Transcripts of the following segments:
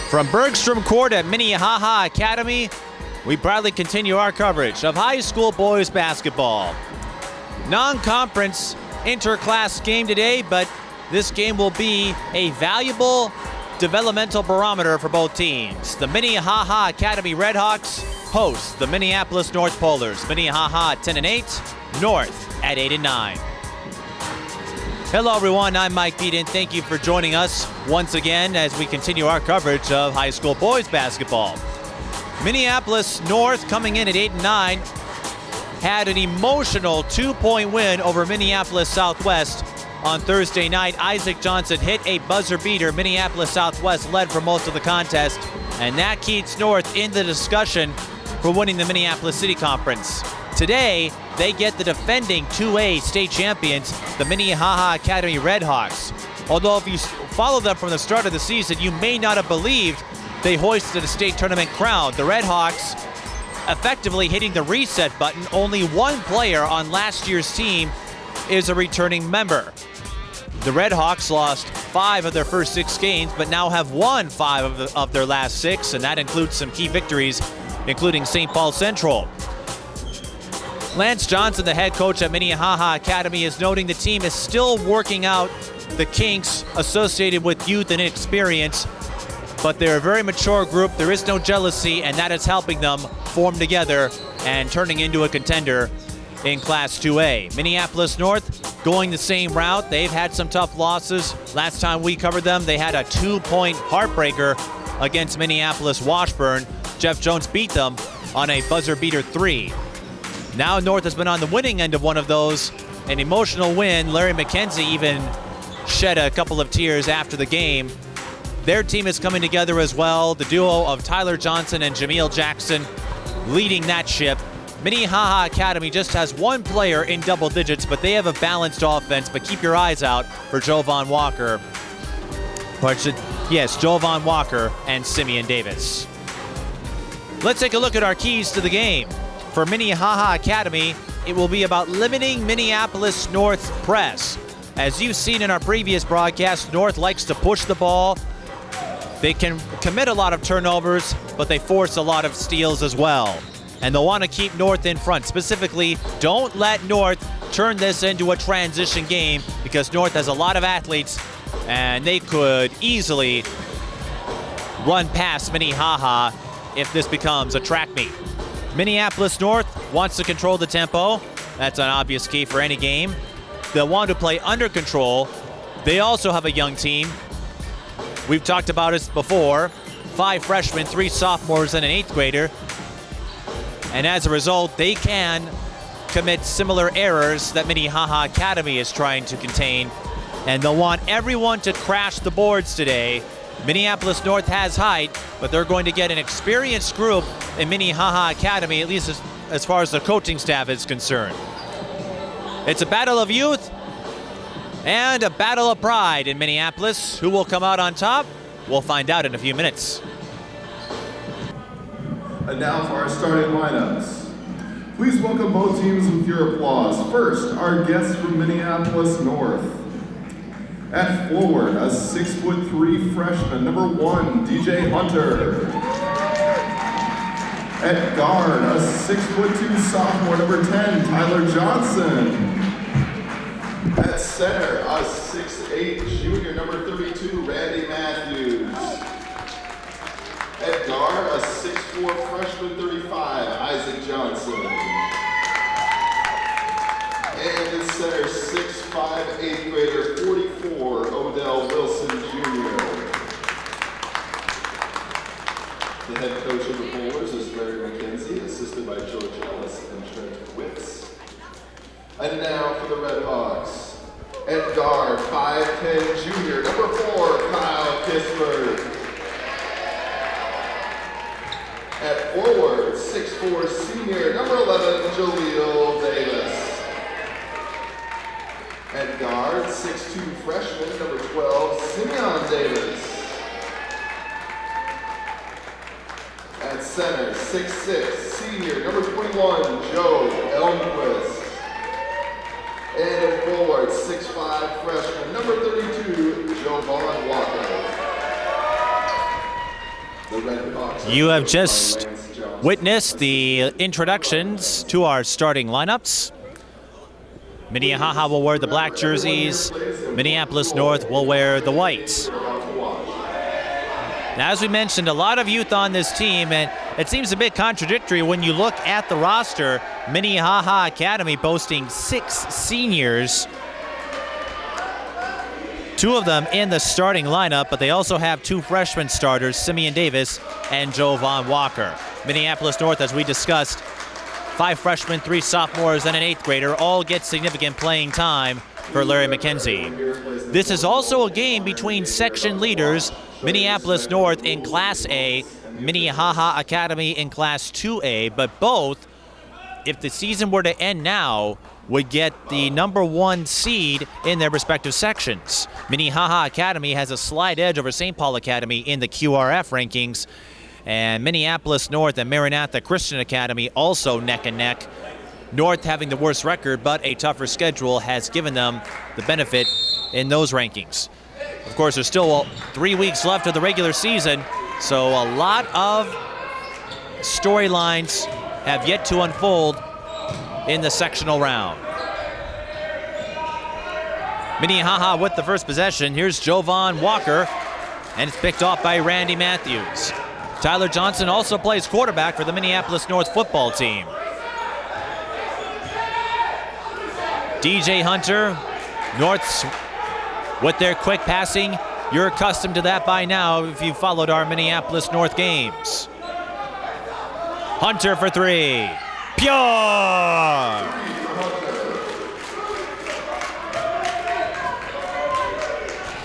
From Bergstrom Court at Minnehaha Academy, we proudly continue our coverage of high school boys basketball. Non-conference interclass game today, but this game will be a valuable developmental barometer for both teams. The Minnehaha Academy Redhawks host the Minneapolis North Polars. Minnehaha at 10-8, North at 8-9. Hello everyone, I'm Mike Beaton. Thank you for joining us once again as we continue our coverage of high school boys basketball. Minneapolis North coming in at 8-9 had an emotional 2-point win over Minneapolis Southwest on Thursday night. Isaac Johnson hit a buzzer beater. Minneapolis Southwest led for most of the contest, and that keeps North in the discussion for winning the Minneapolis City Conference. Today, they get the defending 2A state champions, the Minnehaha Academy Redhawks. Although if you follow them from the start of the season, you may not have believed they hoisted a state tournament crown. The Redhawks effectively hitting the reset button. Only one player on last year's team is a returning member. The Redhawks lost 5 of their first 6 games, but now have won 5 of their last 6, and that includes some key victories, including St. Paul Central. Lance Johnson, the head coach at Minnehaha Academy, is noting the team is still working out the kinks associated with youth and inexperience, but they're a very mature group. There is no jealousy, and that is helping them form together and turning into a contender in Class 2A. Minneapolis North going the same route. They've had some tough losses. Last time we covered them, they had a 2-point heartbreaker against Minneapolis Washburn. Jeff Jones beat them on a buzzer beater 3. Now North has been on the winning end of one of those, an emotional win. Larry McKenzie even shed a couple of tears after the game. Their team is coming together as well. The duo of Tyler Johnson and Jameel Jackson leading that ship. Minnehaha Academy just has one player in double digits, but they have a balanced offense. But keep your eyes out for Jovan Walker. Jovan Walker and Simeon Davis. Let's take a look at our keys to the game. For Minnehaha Academy, it will be about limiting Minneapolis North's press. As you've seen in our previous broadcast, North likes to push the ball. They can commit a lot of turnovers, but they force a lot of steals as well. And they'll want to keep North in front. Specifically, don't let North turn this into a transition game, because North has a lot of athletes and they could easily run past Minnehaha if this becomes a track meet. Minneapolis North wants to control the tempo. That's an obvious key for any game. They'll want to play under control. They also have a young team. We've talked about it before. 5 freshmen, 3 sophomores, and an 8th grader. And as a result, they can commit similar errors that Minnehaha Academy is trying to contain. And they'll want everyone to crash the boards today. Minneapolis North has height, but they're going to get an experienced group in Minnehaha Academy, at least as far as the coaching staff is concerned. It's a battle of youth and a battle of pride in Minneapolis. Who will come out on top? We'll find out in a few minutes. And now for our starting lineups. Please welcome both teams with your applause. First, our guests from Minneapolis North. At forward, a 6'3" freshman, number 1, DJ Hunter. At guard, a 6'2" sophomore, number 10, Tyler Johnson. At center, a 6'8" junior, number 32, Randy Matthews. At guard, a 6'4" freshman, 35, Isaac Johnson. And at center, 6'5", 8th grader, 44, Odell Wilson Jr. The head coach of the Polars is Larry McKenzie, assisted by George Ellis and Trent Witz. And now for the Redhawks. At guard, 5'10", junior, number 4, Kyle Kisberg. At forward, 6'4", senior, number 11, Jaleel Davis. At guard, 6'2", freshman, number 12, Simeon Davis. At center, 6'6", senior, number 21, Joe Elmquist. And at forward, 6'5", freshman, number 32, Jovan Walker. The Red Hawks You have coached just by Lance Johnson. witnessed the introductions to our starting lineups. Minnehaha will wear the black jerseys. Minneapolis North will wear the whites. Now, as we mentioned, a lot of youth on this team, and it seems a bit contradictory when you look at the roster. Minnehaha Academy boasting 6 seniors, 2 of them in the starting lineup, but they also have 2 freshman starters, Simeon Davis and Jovan Walker. Minneapolis North, as we discussed, 5 freshmen, 3 sophomores, and an 8th grader all get significant playing time for Larry McKenzie. This is also a game between section leaders, Minneapolis North in Class A, Minnehaha Academy in Class 2A, but both, if the season were to end now, would get the number 1 seed in their respective sections. Minnehaha Academy has a slight edge over St. Paul Academy in the QRF rankings, and Minneapolis North and Maranatha Christian Academy also neck and neck. North having the worst record, but a tougher schedule has given them the benefit in those rankings. Of course, there's still 3 weeks left of the regular season, so a lot of storylines have yet to unfold in the sectional round. Minnehaha with the first possession. Here's Jovan Walker, and it's picked off by Randy Matthews. Tyler Johnson also plays quarterback for the Minneapolis North football team. DJ Hunter, North's with their quick passing. You're accustomed to that by now if you've followed our Minneapolis North games. Hunter for 3. Pure!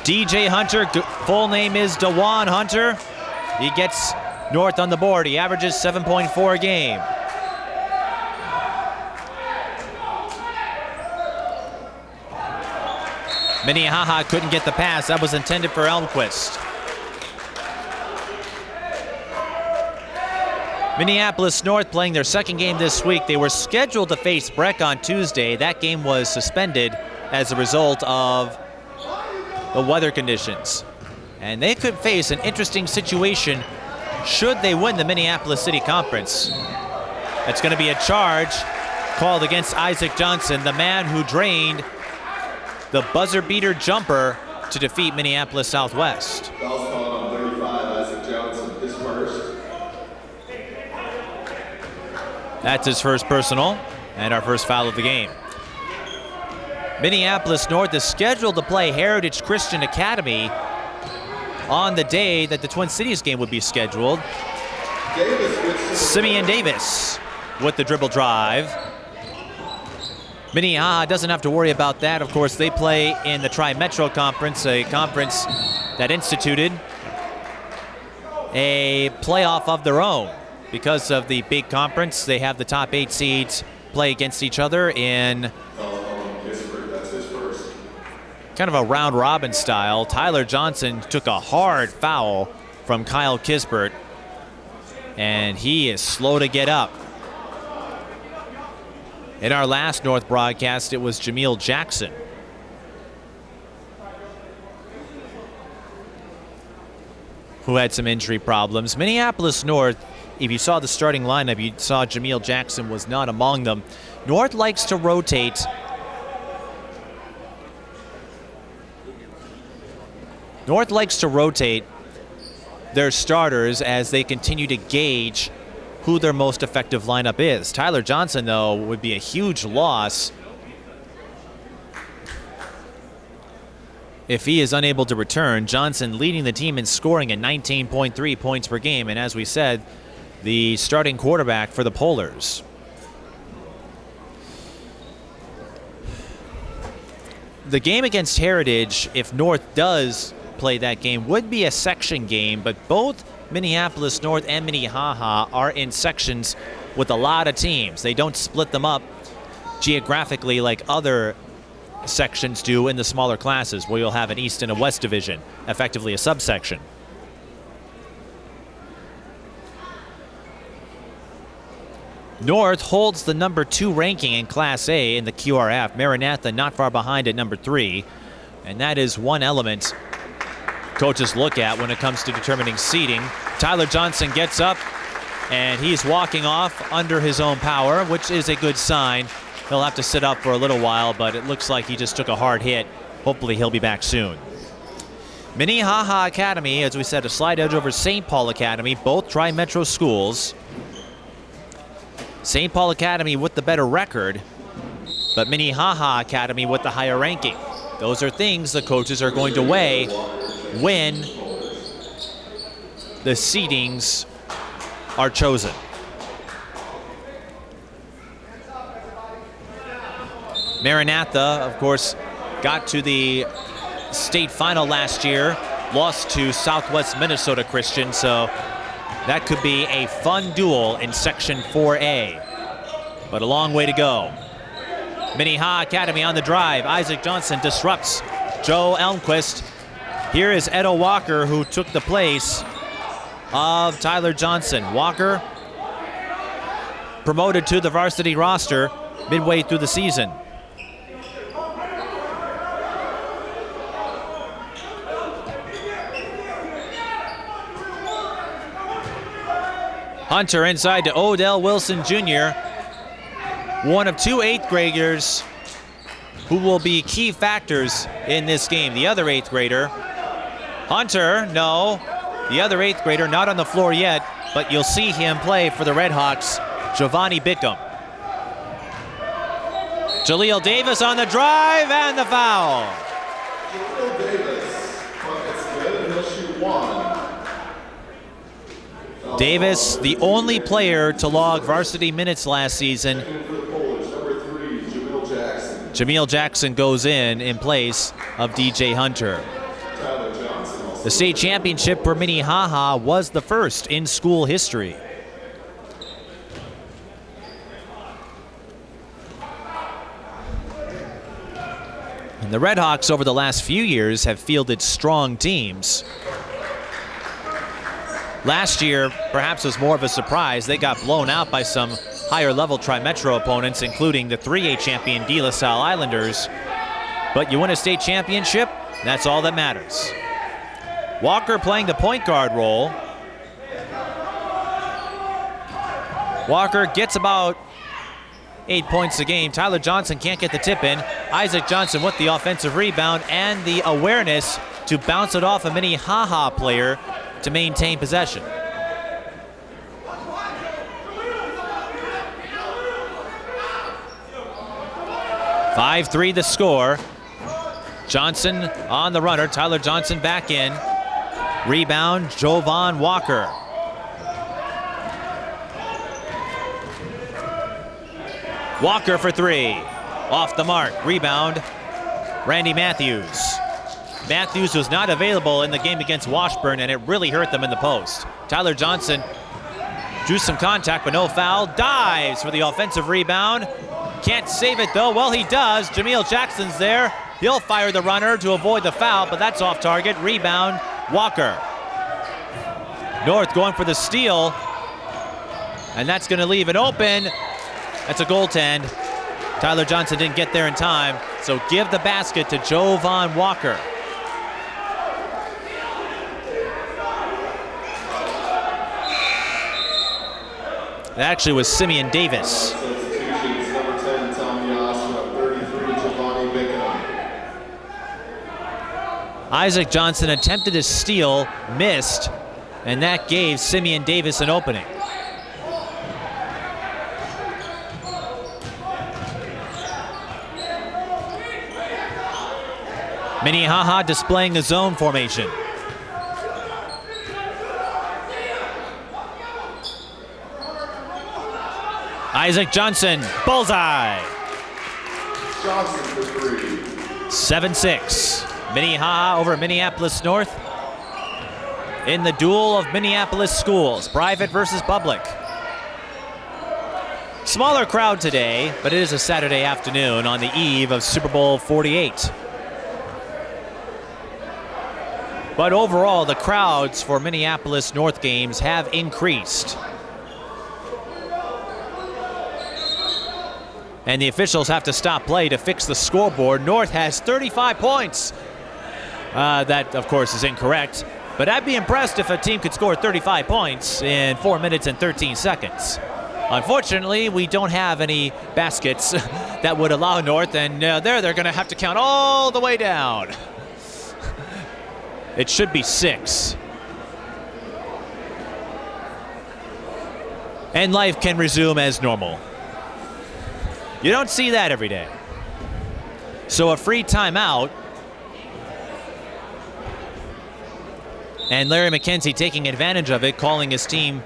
DJ Hunter, full name is DeJuan Hunter. He gets North on the board. He averages 7.4 a game. Minnehaha couldn't get the pass. That was intended for Elmquist. Minneapolis North playing their second game this week. They were scheduled to face Breck on Tuesday. That game was suspended as a result of the weather conditions. And they could face an interesting situation should they win the Minneapolis City Conference. It's going to be a charge called against Isaac Johnson, the man who drained the buzzer beater jumper to defeat Minneapolis Southwest. Foul's called on 35, Isaac Johnson, his first. That's his first personal and our first foul of the game. Minneapolis North is scheduled to play Heritage Christian Academy on the day that the Twin Cities game would be scheduled. Simeon Davis with the dribble drive. Minnehaha doesn't have to worry about that. Of course, they play in the Tri-Metro Conference, a conference that instituted a playoff of their own. Because of the big conference, they have the top 8 seeds play against each other in kind of a round-robin style. Tyler Johnson took a hard foul from Kyle Kisbert, and he is slow to get up. In our last North broadcast, it was Jameel Jackson. Who had some injury problems. Minneapolis North, if you saw the starting lineup, you saw Jameel Jackson was not among them. North likes to rotate their starters as they continue to gauge who their most effective lineup is. Tyler Johnson, though, would be a huge loss if he is unable to return. Johnson leading the team in scoring at 19.3 points per game, and as we said, the starting quarterback for the Polars. The game against Heritage, if North does play that game, would be a section game, but both Minneapolis North and Minnehaha are in sections with a lot of teams. They don't split them up geographically like other sections do in the smaller classes, where you'll have an East and a West division, effectively a subsection. North holds the number 2 ranking in Class A in the QRF. Maranatha not far behind at number 3, and that is one element coaches look at when it comes to determining seeding. Tyler Johnson gets up, and he's walking off under his own power, which is a good sign. He'll have to sit up for a little while, but it looks like he just took a hard hit. Hopefully he'll be back soon. Minnehaha Academy, as we said, a slight edge over St. Paul Academy, both tri-metro schools. St. Paul Academy with the better record, but Minnehaha Academy with the higher ranking. Those are things the coaches are going to weigh when the seedings are chosen. Maranatha, of course, got to the state final last year, lost to Southwest Minnesota Christian, so that could be a fun duel in Section 4A, but a long way to go. Minnehaha Academy on the drive. Isaac Johnson disrupts Joe Elmquist. Here is Edo Walker, who took the place of Tyler Johnson. Walker promoted to the varsity roster midway through the season. Hunter inside to Odell Wilson Jr., one of two 8th graders who will be key factors in this game. The other 8th grader, Hunter, no. The other 8th grader not on the floor yet, but you'll see him play for the Redhawks, Giovanni Bickham. Jaleel Davis on the drive and the foul. Jaleel Davis, bucket's good, and he'll shoot one. Davis, the only player to log varsity minutes last season. Number 3, Jamil Jackson. Jamil Jackson goes in place of DJ Hunter. Tyler Johnson also. The state championship for Minnehaha was the first in school history. And the Redhawks over the last few years have fielded strong teams. Last year, perhaps was more of a surprise. They got blown out by some higher level tri-metro opponents, including the 3A champion De La Salle Islanders. But you win a state championship, that's all that matters. Walker playing the point guard role. Walker gets about 8 points a game. Tyler Johnson can't get the tip in. Isaac Johnson with the offensive rebound and the awareness to bounce it off a Minnehaha player to maintain possession. "5-3" the score. Johnson on the runner. Tyler Johnson back in. Rebound, Jovan Walker. Walker for 3. Off the mark. Rebound, Randy Matthews. Matthews was not available in the game against Washburn, and it really hurt them in the post. Tyler Johnson drew some contact, but no foul. Dives for the offensive rebound. Can't save it, though. Well, he does. Jamil Jackson's there. He'll fire the runner to avoid the foul, but that's off target. Rebound, Walker. North going for the steal, and that's going to leave it open. That's a goaltend. Tyler Johnson didn't get there in time, so give the basket to Jovan Walker. That actually was Simeon Davis. Substitutions, number 10, Tom Yas, 33, Giovanni Bickham. Isaac Johnson attempted a steal, missed, and that gave Simeon Davis an opening. Minnehaha displaying the zone formation. Isaac Johnson, bullseye. Johnson for 3. 7-6. Minnehaha over Minneapolis North in the duel of Minneapolis schools, private versus public. Smaller crowd today, but it is a Saturday afternoon on the eve of Super Bowl 48. But overall, the crowds for Minneapolis North games have increased. And the officials have to stop play to fix the scoreboard. North has 35 points. That, of course, is incorrect. But I'd be impressed if a team could score 35 points in 4 minutes and 13 seconds. Unfortunately, we don't have any baskets that would allow North, and they're going to have to count all the way down. It should be 6. And life can resume as normal. You don't see that every day. So a free timeout. And Larry McKenzie taking advantage of it, calling his team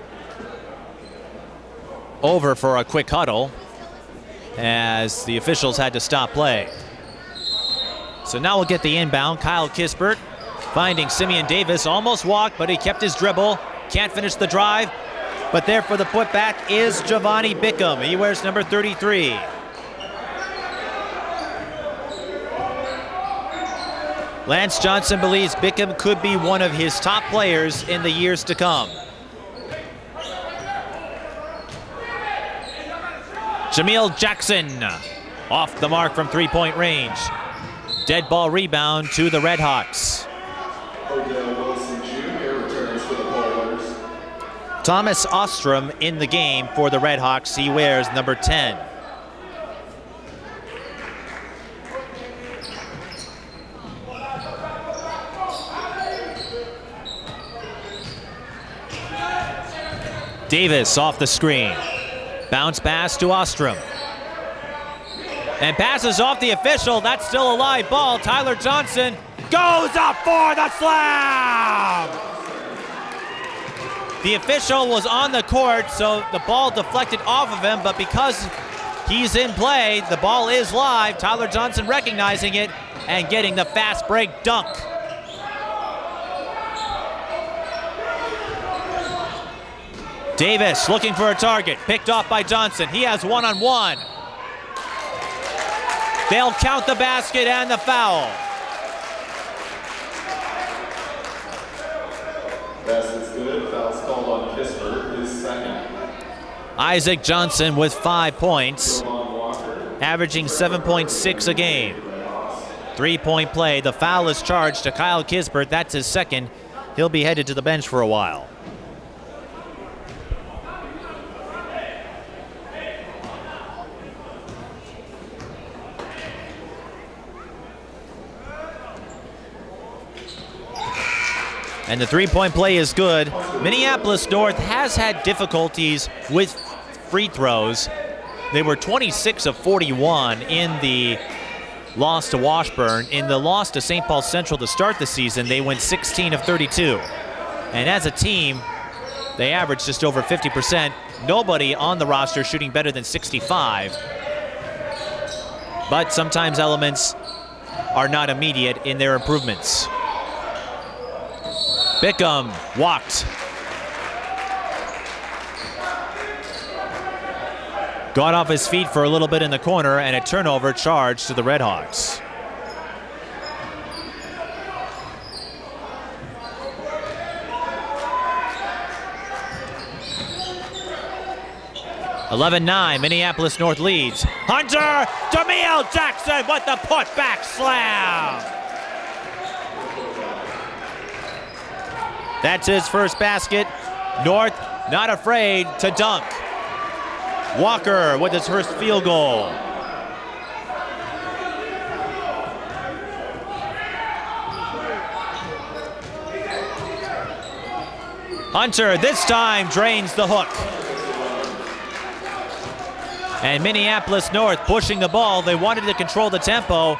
over for a quick huddle as the officials had to stop play. So now we'll get the inbound. Kyle Kispert finding Simeon Davis, almost walked, but he kept his dribble. Can't finish the drive, but there for the putback is Giovanni Bickham. He wears number 33. Lance Johnson believes Bickham could be one of his top players in the years to come. Jameel Jackson off the mark from three-point range. Dead ball rebound to the Red Hawks. Odell Wilson Jr. returns for the Polars. Thomas Ostrom in the game for the Red Hawks. He wears number 10. Davis off the screen. Bounce pass to Ostrom. And passes off the official. That's still a live ball. Tyler Johnson goes up for the slam! The official was on the court, so the ball deflected off of him, but because he's in play, the ball is live. Tyler Johnson recognizing it and getting the fast break dunk. Davis looking for a target, picked off by Johnson. He has one-on-one. They'll count the basket and the foul. Basket's good. Foul's called on Kispert, his second. Isaac Johnson with 5 points, averaging 7.6 a game. 3-point play. The foul is charged to Kyle Kispert. That's his second. He'll be headed to the bench for a while. And the three-point play is good. Minneapolis North has had difficulties with free throws. They were 26 of 41 in the loss to Washburn. In the loss to St. Paul Central to start the season, they went 16 of 32. And as a team, they averaged just over 50%. Nobody on the roster shooting better than 65. But sometimes elements are not immediate in their improvements. Bickham walked. Got off his feet for a little bit in the corner, and a turnover charge to the Red Hawks. (11-9), Minneapolis North leads. Hunter, Jameel Jackson with the putback slam. That's his first basket. North not afraid to dunk. Walker with his first field goal. Hunter this time drains the hook. And Minneapolis North pushing the ball. They wanted to control the tempo,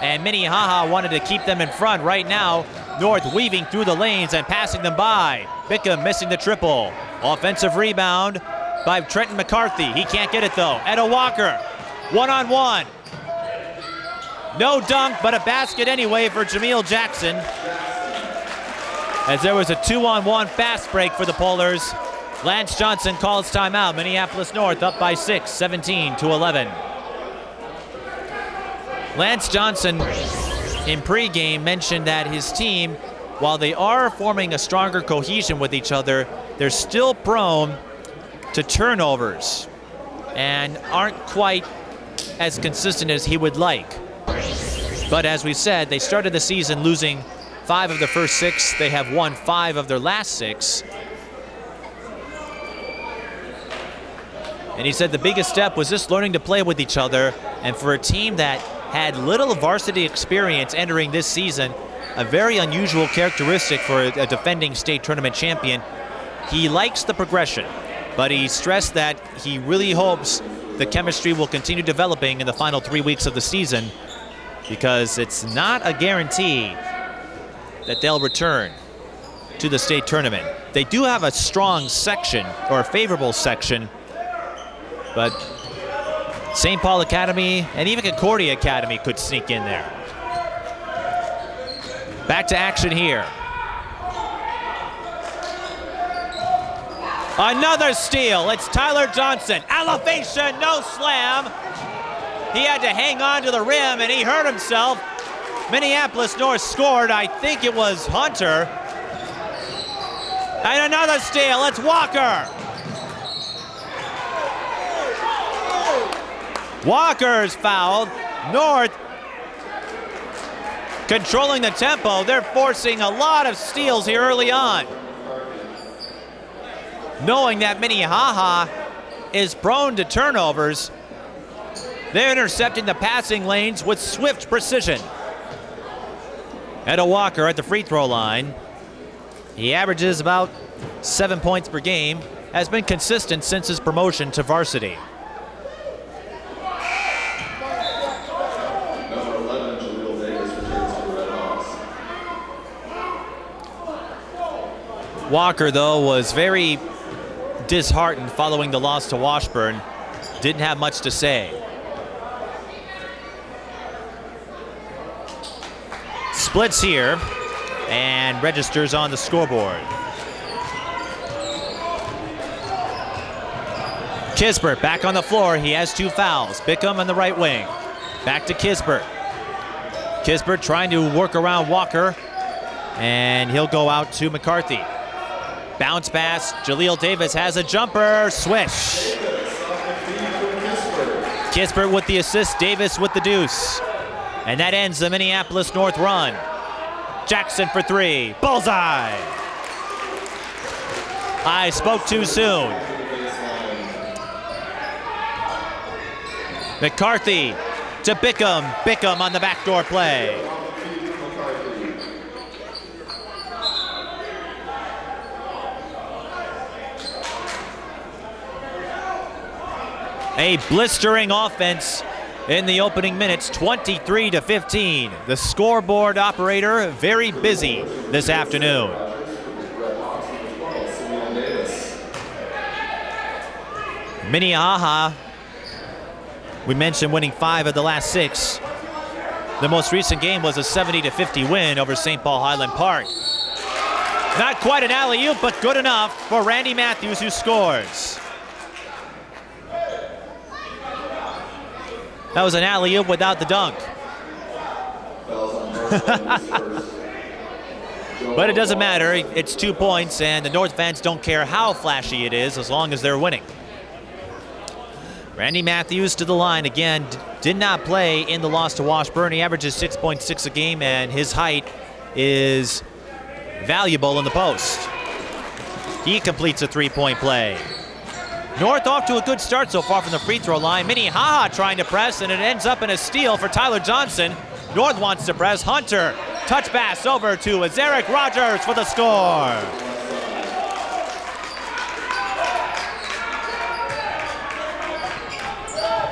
and Minnehaha wanted to keep them in front. Right now, North weaving through the lanes and passing them by. Bickham missing the triple. Offensive rebound by Trenton McCarthy. He can't get it though. Etta Walker, one-on-one. No dunk, but a basket anyway for Jameel Jackson. As there was a 2-on-1 fast break for the Polars. Lance Johnson calls timeout. Minneapolis North up by 6, 17-11. Lance Johnson in pregame mentioned that his team, while they are forming a stronger cohesion with each other, they're still prone to turnovers and aren't quite as consistent as he would like. But as we said, they started the season losing 5 of their first 6. They have won 5 of their last 6. And he said the biggest step was just learning to play with each other. And for a team that had little varsity experience entering this season, a very unusual characteristic for a defending state tournament champion. He likes the progression, but he stressed that he really hopes the chemistry will continue developing in the final 3 weeks of the season, because it's not a guarantee that they'll return to the state tournament. They do have a strong section, or a favorable section, but St. Paul Academy and even Concordia Academy could sneak in there. Back to action here. Another steal. It's Tyler Johnson. Elevation, no slam. He had to hang on to the rim and he hurt himself. Minneapolis North scored. I think it was Hunter. And another steal. It's Walker. Walker's fouled. North controlling the tempo. They're forcing a lot of steals here early on, knowing that Minnehaha is prone to turnovers. They're intercepting the passing lanes with swift precision. Etta Walker at the free throw line. He averages about 7 points per game, has been consistent since his promotion to varsity. Walker, though, was very disheartened following the loss to Washburn. Didn't have much to say. Splits here and registers on the scoreboard. Kisbert back on the floor. He has 2 fouls. Bickham on the right wing. Back to Kisbert. Kisbert trying to work around Walker, and he'll go out to McCarthy. Bounce pass. Jaleel Davis has a jumper. Swish. Kisbert with the assist. Davis with the deuce. And that ends the Minneapolis North run. Jackson for 3. Bullseye. I spoke too soon. McCarthy to Bickham. Bickham on the backdoor play. A blistering offense in the opening minutes, 23-15. The scoreboard operator very busy this afternoon. Minnehaha, we mentioned winning 5 of the last 6. The most recent game was a 70-50 win over St. Paul Highland Park. Not quite an alley-oop, but good enough for Randy Matthews, who scores. That was an alley-oop without the dunk. But it doesn't matter. It's 2 points, and the North fans don't care how flashy it is as long as they're winning. Randy Matthews to the line again. Did not play in the loss to Washburn. He averages 6.6 a game, and his height is valuable in the post. He completes a 3-point play. North off to a good start so far from the free throw line. Minnehaha trying to press, and it ends up in a steal for Tyler Johnson. North wants to press. Hunter, touch pass over to Azaric Rogers for the score.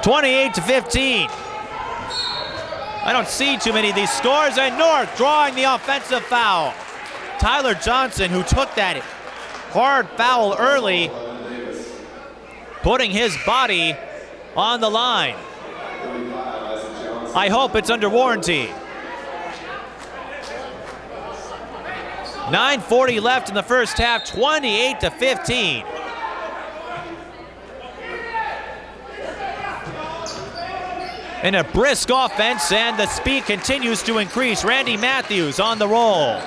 (28-15). I don't see too many of these scores, and North drawing the offensive foul. Tyler Johnson, who took that hard foul early, putting his body on the line. I hope it's under warranty. 9:40 left in the first half, 28-15. In a brisk offense, and the speed continues to increase. Randy Matthews on the roll.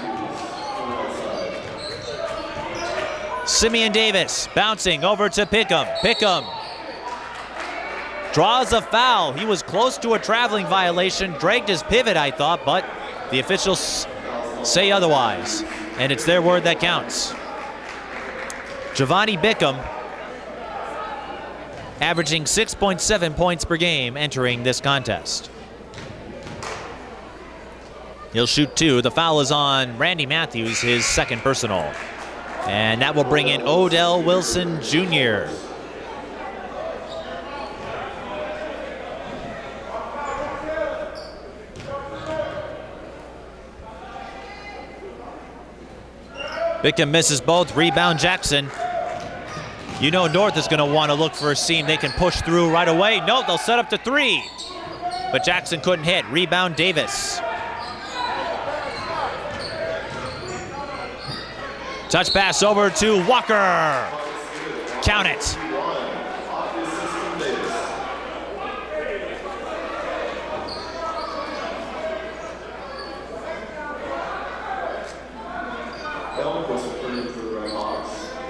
Simeon Davis bouncing over to Pickham. Pickham draws a foul. He was close to a traveling violation. Dragged his pivot, I thought, but the officials say otherwise, and it's their word that counts. Giovanni Bickham averaging 6.7 points per game entering this contest. He'll shoot 2. The foul is on Randy Matthews, his second personal. And that will bring in Odell Wilson Jr. Bickham misses both. Rebound Jackson. You know North is going to want to look for a seam they can push through right away. No, they'll set up to 3. But Jackson couldn't hit. Rebound Davis. Touch pass over to Walker. Count it.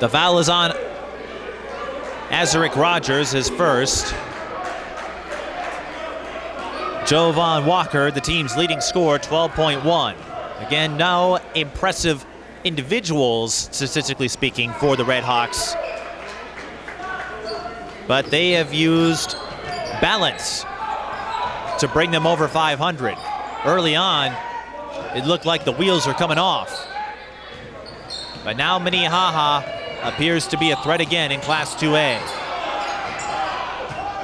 The foul is on Azaric Rogers, his first. Jovan Walker, the team's leading scorer, 12.1. Again, no impressive individuals, statistically speaking, for the Red Hawks. But they have used balance to bring them over 500. Early on, it looked like the wheels are coming off. But now Minnehaha appears to be a threat again in Class 2A.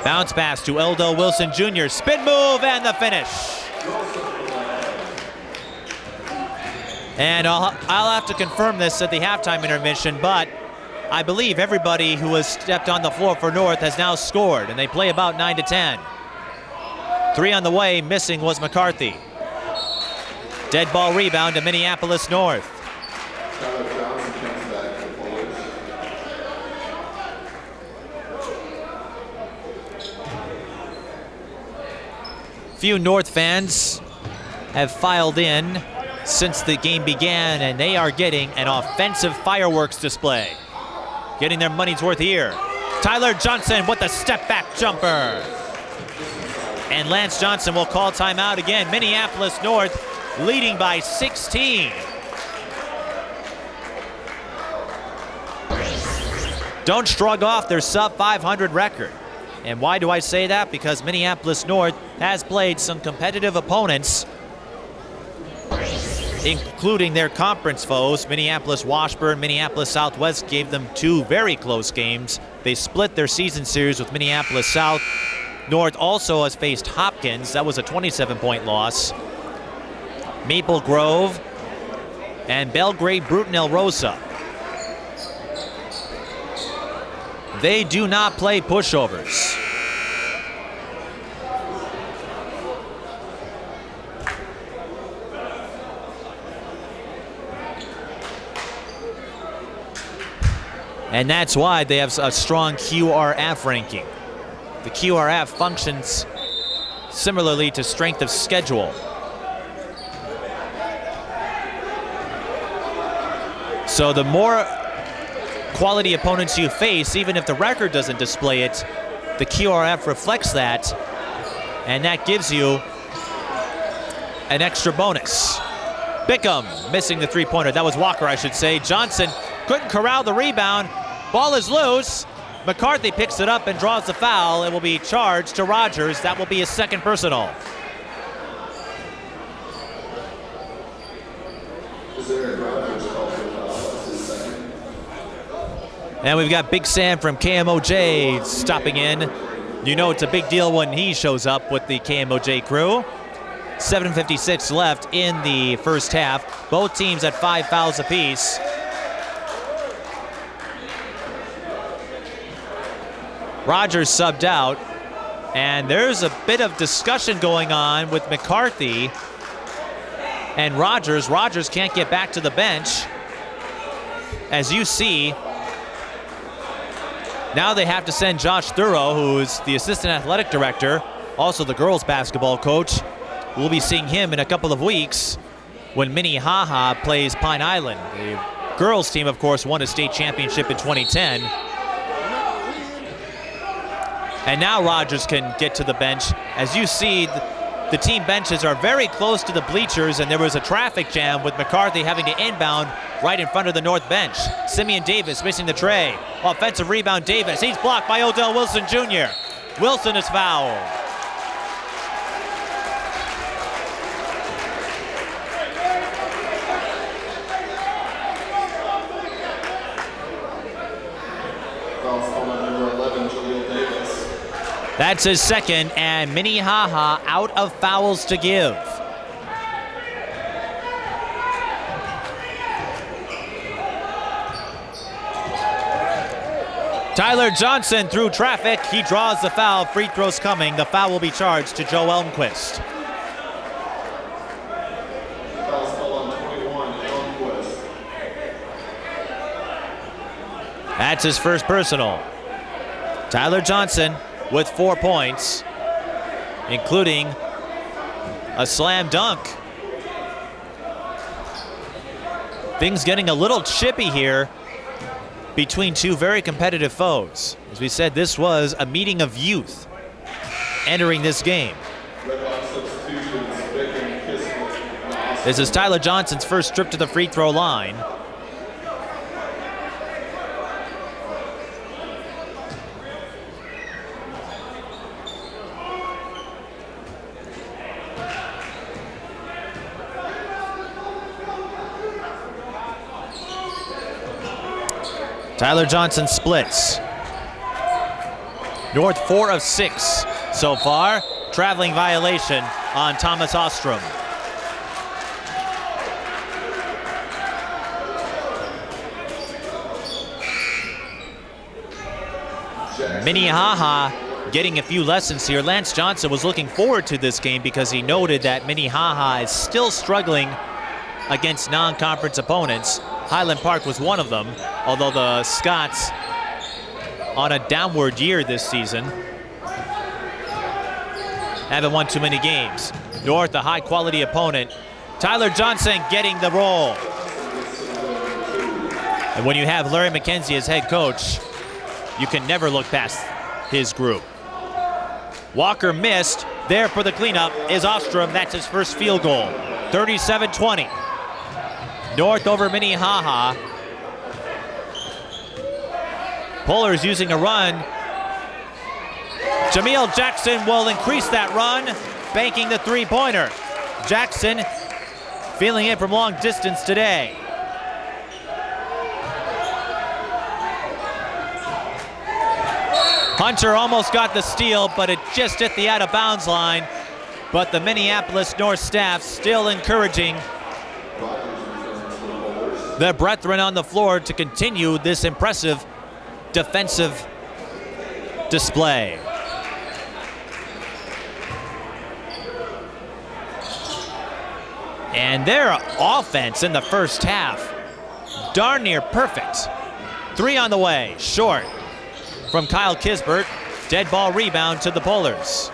Bounce pass to Odell Wilson Jr. Spin move and the finish. And I'll have to confirm this at the halftime intermission, but I believe everybody who has stepped on the floor for North has now scored, and they play about 9 to 10. 3 on the way, missing was McCarthy. Dead ball rebound to Minneapolis North. Few North fans have filed in since the game began, and they are getting an offensive fireworks display. Getting their money's worth here. Tyler Johnson with the step-back jumper. And Lance Johnson will call timeout again. Minneapolis North leading by 16. Don't shrug off their sub-500 record. And why do I say that? Because Minneapolis North has played some competitive opponents, including their conference foes. Minneapolis Washburn, Minneapolis Southwest gave them 2 very close games. They split their season series with Minneapolis South. North also has faced Hopkins. That was a 27-point loss. Maple Grove and Belgrade Bruton El Rosa. They do not play pushovers. And that's why they have a strong QRF ranking. The QRF functions similarly to strength of schedule. So the more quality opponents you face, even if the record doesn't display it, the QRF reflects that, and that gives you an extra bonus. Bickham missing the three-pointer. That was Walker, I should say. Johnson couldn't corral the rebound. Ball is loose. McCarthy picks it up and draws the foul. It will be charged to Rogers. That will be his second personal. And we've got Big Sam from KMOJ stopping in. You know it's a big deal when he shows up with the KMOJ crew. 7:56 left in the first half. Both teams at 5 fouls apiece. Rogers subbed out, and there's a bit of discussion going on with McCarthy and Rogers. Rogers can't get back to the bench. As you see, now they have to send Josh Thurrow, who is the assistant athletic director, also the girls basketball coach. We'll be seeing him in a couple of weeks when Minnehaha plays Pine Island. The girls team, of course, won a state championship in 2010. And now Rogers can get to the bench. As you see, the team benches are very close to the bleachers, and there was a traffic jam with McCarthy having to inbound right in front of the North bench. Simeon Davis missing the tray. Offensive rebound, Davis. He's blocked by Odell Wilson Jr. Wilson is fouled. That's his second, and Minnehaha out of fouls to give. Tyler Johnson through traffic. He draws the foul. Free throws coming. The foul will be charged to Joe Elmquist. That's his first personal. Tyler Johnson with 4 points, including a slam dunk. Things getting a little chippy here between two very competitive foes. As we said, this was a meeting of youth entering this game. This is Tyler Johnson's first trip to the free throw line. Tyler Johnson splits. North 4 of 6 so far. Traveling violation on Thomas Ostrom. Minnehaha getting a few lessons here. Lance Johnson was looking forward to this game because he noted that Minnehaha is still struggling against non-conference opponents. Highland Park was one of them, although the Scots on a downward year this season. Haven't won too many games. North, a high-quality opponent. Tyler Johnson getting the roll. And when you have Larry McKenzie as head coach, you can never look past his group. Walker missed. There for the cleanup is Ostrom. That's his first field goal. 37-20. North over Minnehaha. Pullers using a run. Jameel Jackson will increase that run, banking the three-pointer. Jackson feeling it from long distance today. Hunter almost got the steal, but it just hit the out-of-bounds line. But the Minneapolis North staff still encouraging the brethren on the floor to continue this impressive defensive display. And their offense in the first half, darn near perfect. 3 on the way, short from Kyle Kisbert. Dead ball rebound to the Polars.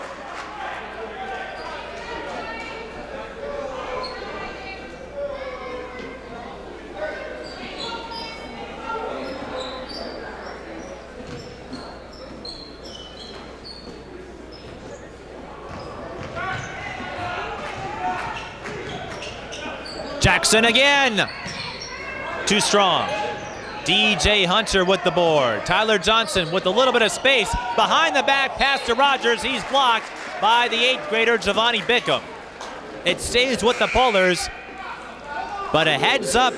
Jackson again. Too strong. DJ Hunter with the board. Tyler Johnson with a little bit of space. Behind the back pass to Rogers. He's blocked by the 8th grader, Giovanni Bickham. It stays with the Polars, but a heads up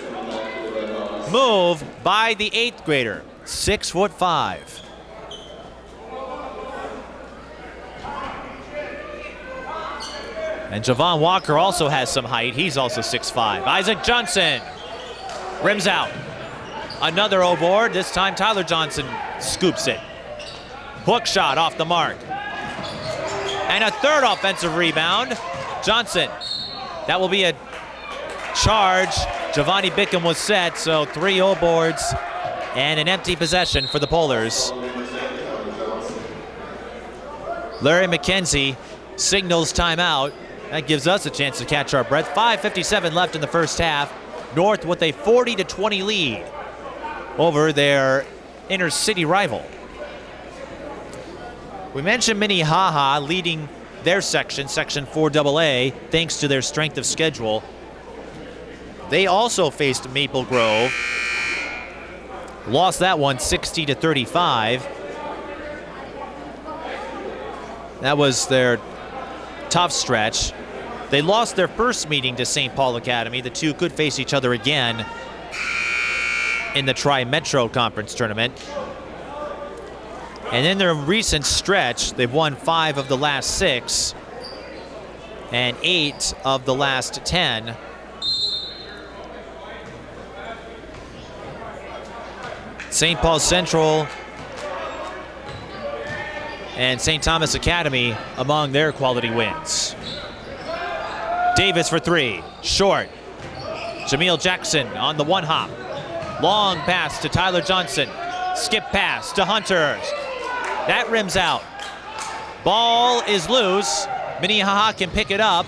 move by the 8th grader, 6'5". And Javon Walker also has some height. He's also 6'5". Isaac Johnson rims out. Another O-board. This time Tyler Johnson scoops it. Hook shot off the mark. And a third offensive rebound. Johnson. That will be a charge. Giovanni Bickham was set, so 3 O-boards and an empty possession for the Polars. Larry McKenzie signals timeout. That gives us a chance to catch our breath. 5:57 left in the first half. North with a 40-20 lead over their inner city rival. We mentioned Minnehaha leading their section, Section 4AA, thanks to their strength of schedule. They also faced Maple Grove. Lost that one 60-35. That was their tough stretch. They lost their first meeting to St. Paul Academy. The two could face each other again in the Tri-Metro Conference tournament. And in their recent stretch, they've won 5 of the last 6 and 8 of the last 10. St. Paul Central and St. Thomas Academy among their quality wins. Davis for 3, short. Jameel Jackson on the one hop. Long pass to Tyler Johnson. Skip pass to Hunters. That rims out. Ball is loose. Minnehaha can pick it up.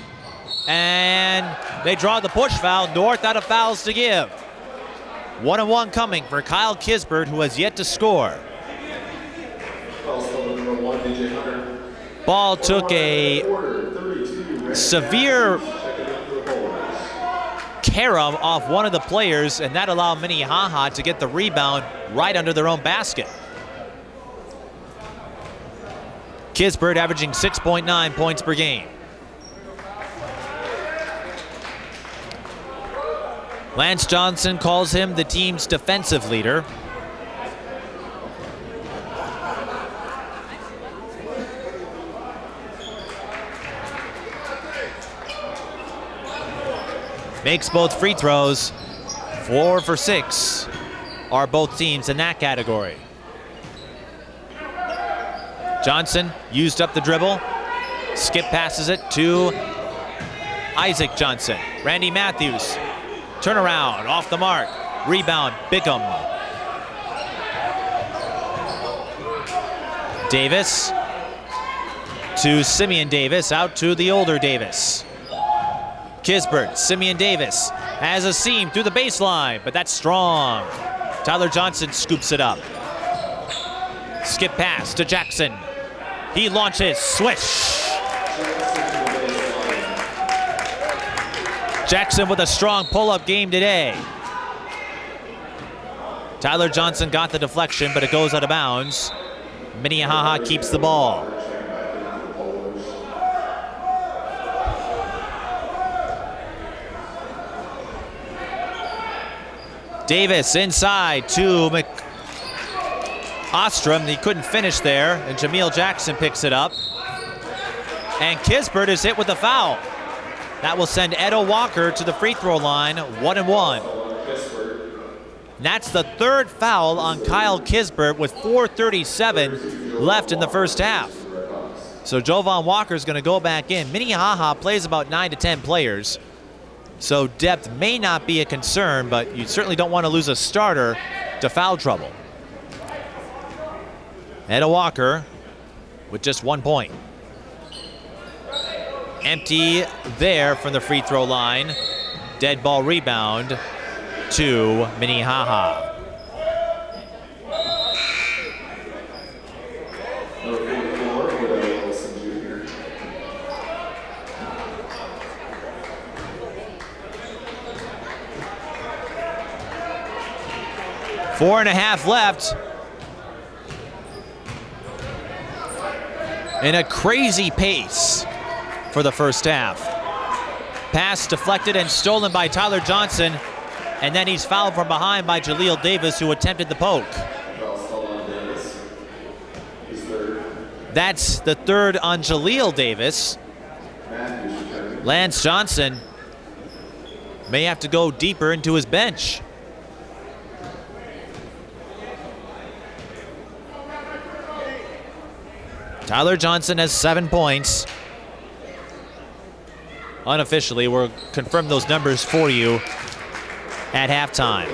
And they draw the push foul. North out of fouls to give. 1-1 coming for Kyle Kisbert, who has yet to score. Ball took a severe carom off one of the players, and that allowed Minnehaha to get the rebound right under their own basket. Kisbert averaging 6.9 points per game. Lance Johnson calls him the team's defensive leader. Makes both free throws. 4 for 6 are both teams in that category. Johnson used up the dribble. Skip passes it to Isaac Johnson. Randy Matthews. Turnaround off the mark. Rebound, Bickham. Davis to Simeon Davis, out to the older Davis. Kisbert, Simeon Davis has a seam through the baseline, but that's strong. Tyler Johnson scoops it up. Skip pass to Jackson. He launches, swish. Jackson with a strong pull-up game today. Tyler Johnson got the deflection, but it goes out of bounds. Minnehaha keeps the ball. Davis inside to Ostrom. He couldn't finish there, and Jameel Jackson picks it up. And Kisbert is hit with a foul. That will send Edo Walker to the free throw line, 1-1. And that's the third foul on Kyle Kisbert with 4:37 left in the first half. So Jovan Walker is going to go back in. Minnehaha plays about 9 to 10 players, so depth may not be a concern, but you certainly don't want to lose a starter to foul trouble. Edo Walker with just 1 point. Empty there from the free throw line. Dead ball rebound to Minnehaha. Four and a half left. In a crazy pace for the first half. Pass deflected and stolen by Tyler Johnson, and then he's fouled from behind by Jaleel Davis, who attempted the poke. That's the third on Jaleel Davis. Lance Johnson may have to go deeper into his bench. Tyler Johnson has 7 points. Unofficially, we'll confirm those numbers for you at halftime.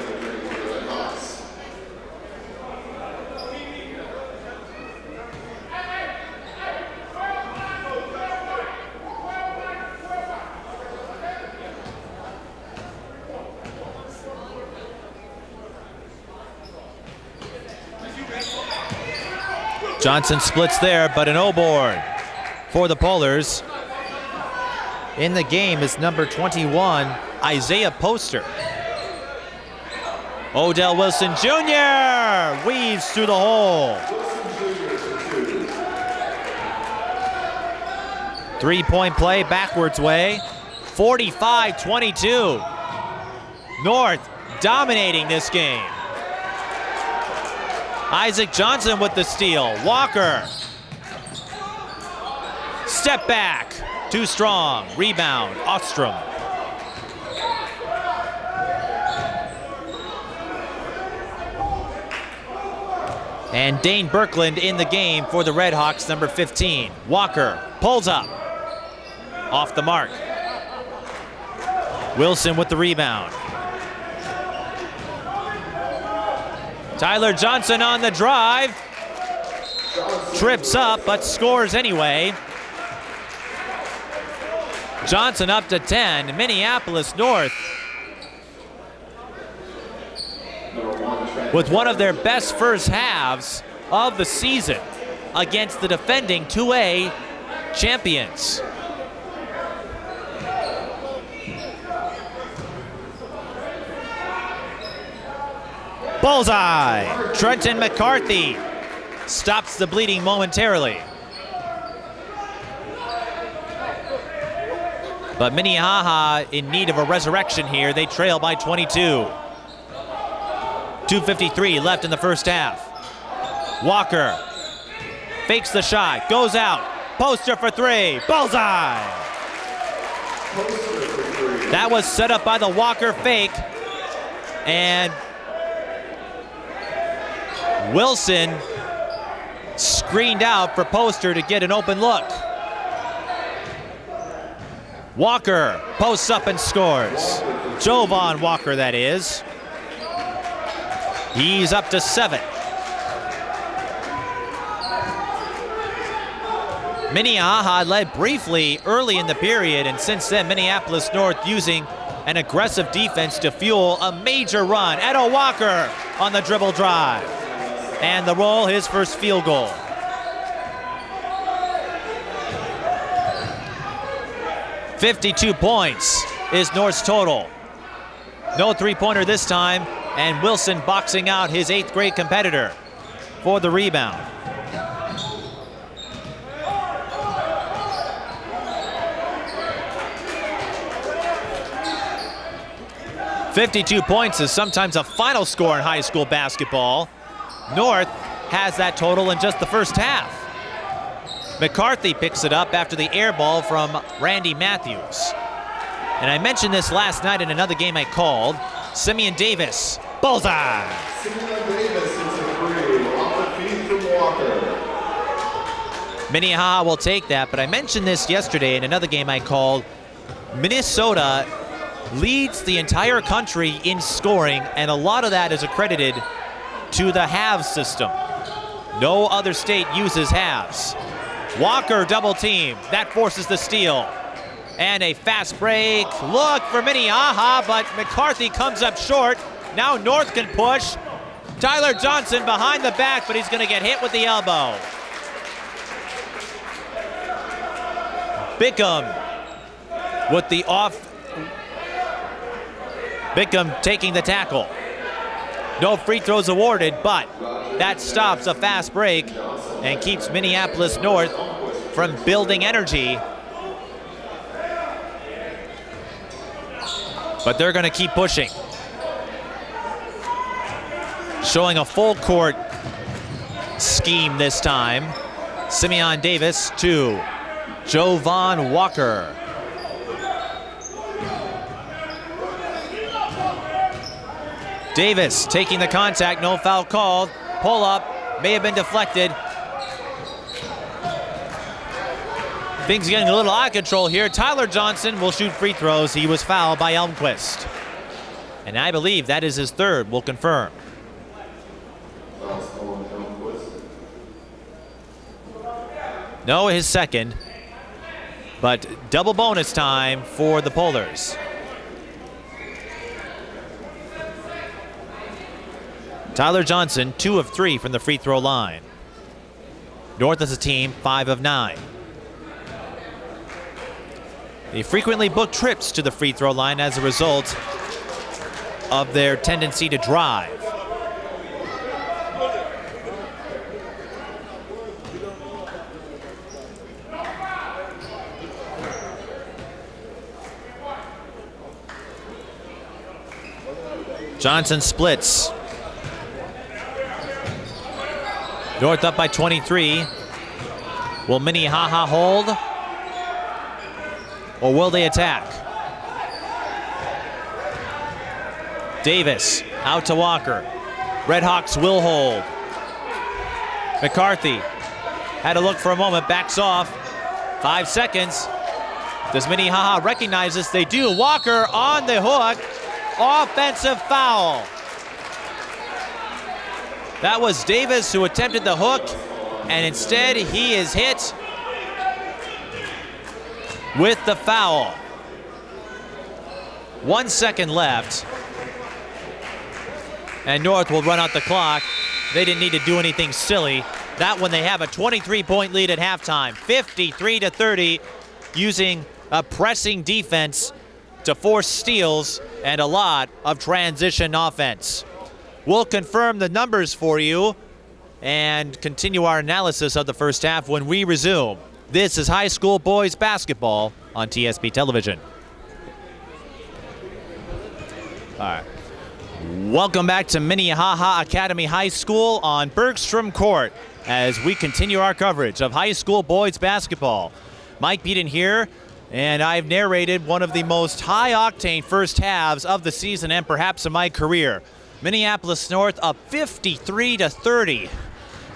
Johnson splits there, but an O board. for the Polars. In the game is number 21, Isaiah Poster. Odell Wilson Jr. weaves through the hole. 3-point play backwards way. 45-22. North dominating this game. Isaac Johnson with the steal. Walker. Step back. Too strong. Rebound. Ostrom. And Dane Birkland in the game for the Redhawks, number 15. Walker pulls up. Off the mark. Wilson with the rebound. Tyler Johnson on the drive. Trips up, but scores anyway. Johnson up to 10. Minneapolis North with one of their best first halves of the season against the defending 2A champions. Bullseye! Trenton McCarthy stops the bleeding momentarily. But Minnehaha in need of a resurrection here. They trail by 22. 2:53 left in the first half. Walker fakes the shot, goes out. Poster for three. Bullseye! That was set up by the Walker fake. And Wilson screened out for Poster to get an open look. Walker posts up and scores. Jovan Walker, that is. He's up to 7. Minnehaha led briefly early in the period, and since then, Minneapolis North using an aggressive defense to fuel a major run. Edo Walker on the dribble drive. And the roll, his first field goal. .52 points is North's total. No three-pointer this time, and Wilson boxing out his 8th grade competitor for the rebound. .52 points is sometimes a final score in high school basketball. North has that total in just the first half. McCarthy picks it up after the air ball from Randy Matthews. And I mentioned this last night in another game I called. Simeon Davis, bullseye! Simeon Davis is a three, off the feed from Walker. Minnehaha will take that, but I mentioned this yesterday in another game I called. Minnesota leads the entire country in scoring, and a lot of that is accredited to the halves system. No other state uses halves. Walker double team, that forces the steal. And a fast break, look for Minnehaha, but McCarthy comes up short. Now North can push. Tyler Johnson behind the back, but he's gonna get hit with the elbow. Bickham with the off. Bickham taking the tackle. No free throws awarded, but that stops a fast break and keeps Minneapolis North from building energy. But they're going to keep pushing. Showing a full court scheme this time. Simeon Davis to Jovan Walker. Davis taking the contact, no foul called. Pull up, may have been deflected. Things getting a little out of control here. Tyler Johnson will shoot free throws. He was fouled by Elmquist. And I believe that is his third, we'll confirm. No, his second. But double bonus time for the Polars. Tyler Johnson, 2 of 3 from the free throw line. North as a team, 5 of 9. They frequently book trips to the free throw line as a result of their tendency to drive. Johnson splits. North up by 23. Will Minnehaha hold? Or will they attack? Davis out to Walker. Redhawks will hold. McCarthy had a look for a moment, backs off. 5 seconds. Does Minnehaha recognize this? They do. Walker on the hook. Offensive foul. That was Davis who attempted the hook, and instead he is hit with the foul. 1 second left. And North will run out the clock. They didn't need to do anything silly. That one, they have a 23-point lead at halftime. 53-30, using a pressing defense to force steals and a lot of transition offense. We'll confirm the numbers for you and continue our analysis of the first half when we resume. This is high school boys basketball on TSP Television. All right. Welcome back to Minnehaha Academy High School on Bergstrom Court as we continue our coverage of high school boys basketball. Mike Beaton here, and I've narrated one of the most high-octane first halves of the season and perhaps of my career. Minneapolis North up 53-30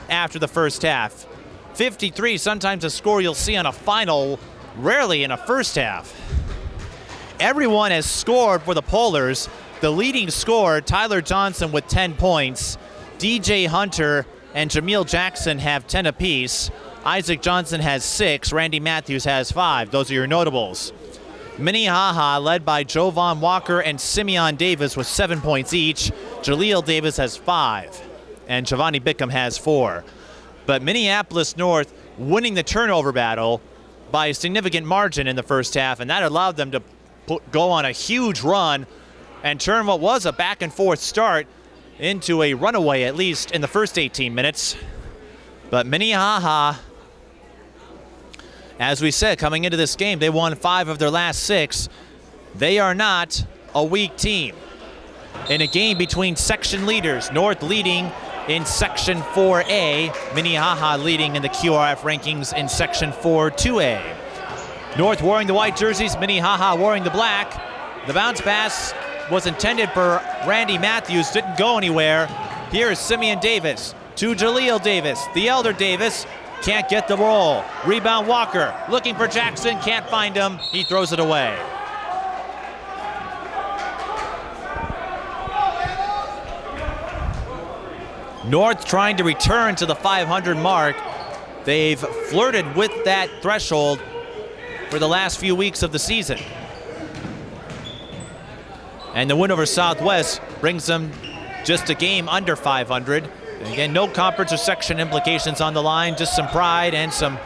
after the first half. 53, sometimes a score you'll see on a final, rarely in a first half. Everyone has scored for the Polars. The leading scorer, Tyler Johnson, with 10 points. DJ Hunter and Jameel Jackson have 10 apiece. Isaac Johnson has 6. Randy Matthews has 5. Those are your notables. Minnehaha, led by Jovan Walker and Simeon Davis with 7 points each. Jaleel Davis has 5. And Giovanni Bickham has 4. But Minneapolis North winning the turnover battle by a significant margin in the first half, and that allowed them to go on a huge run and turn what was a back-and-forth start into a runaway, at least in the first 18 minutes. But Minnehaha, as we said, coming into this game, they won 5 of their last 6. They are not a weak team. In a game between section leaders, North leading in Section 4A, Minnehaha leading in the QRF rankings in Section 4-2A. North wearing the white jerseys, Minnehaha wearing the black. The bounce pass was intended for Randy Matthews, didn't go anywhere. Here is Simeon Davis to Jaleel Davis. The elder Davis can't get the roll. Rebound Walker, looking for Jackson, can't find him. He throws it away. North trying to return to the 500 mark. They've flirted with that threshold for the last few weeks of the season. And the win over Southwest brings them just a game under 500. And again, no conference or section implications on the line, just some pride and some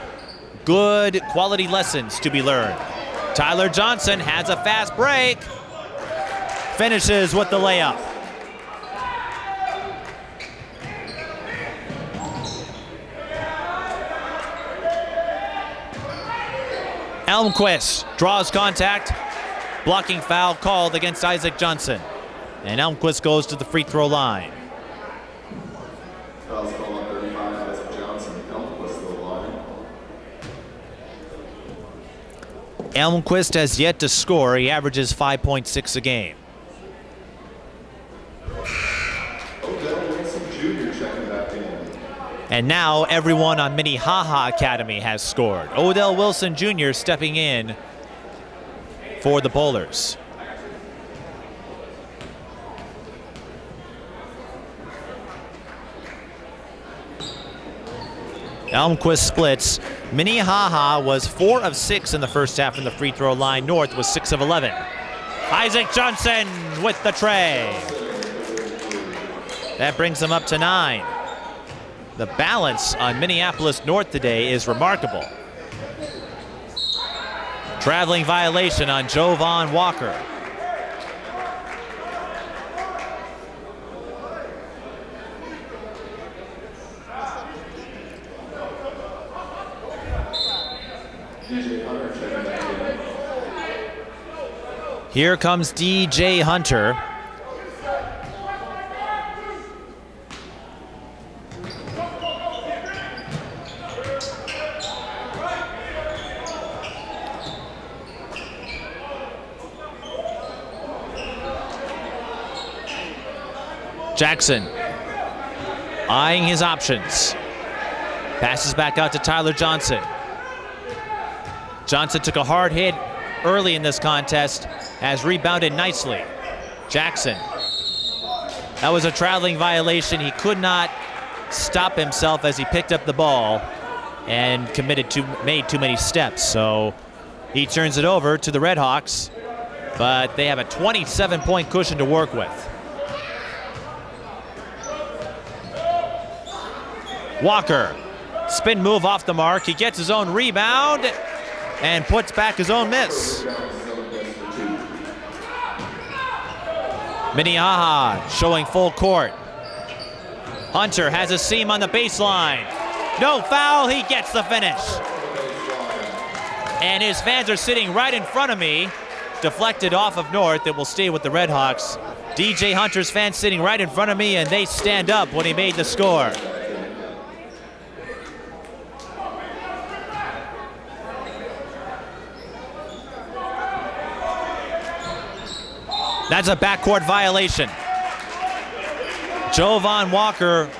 good quality lessons to be learned. Tyler Johnson has a fast break. Finishes with the layup. Elmquist draws contact. Blocking foul called against Isaac Johnson. And Elmquist goes to the free throw line. Foul's called on 35, Isaac Johnson. Elmquist to the line. Elmquist has yet to score. He averages 5.6 a game. Odell Wilson Jr. checking back in. And now everyone on Minnehaha Academy has scored. Odell Wilson Jr. stepping in for the Bowlers. Elmquist splits. Minnehaha was 4 of 6 in the first half in the free throw line. North was 6 of 11. Isaac Johnson with the tray. That brings them up to 9. The balance on Minneapolis North today is remarkable. Traveling violation on Jovan Walker. Here comes DJ Hunter. Jackson eyeing his options. Passes back out to Tyler Johnson. Johnson took a hard hit early in this contest, has rebounded nicely. Jackson. That was a traveling violation. He could not stop himself as he picked up the ball and made too many steps. So he turns it over to the Red Hawks, but they have a 27-point cushion to work with. Walker, spin move off the mark. He gets his own rebound and puts back his own miss. Minnehaha showing full court. Hunter has a seam on the baseline. No foul, he gets the finish. And his fans are sitting right in front of me. Deflected off of North, it will stay with the Red Hawks. DJ Hunter's fans sitting right in front of me, and they stand up when he made the score. That's a backcourt violation. Jovan Walker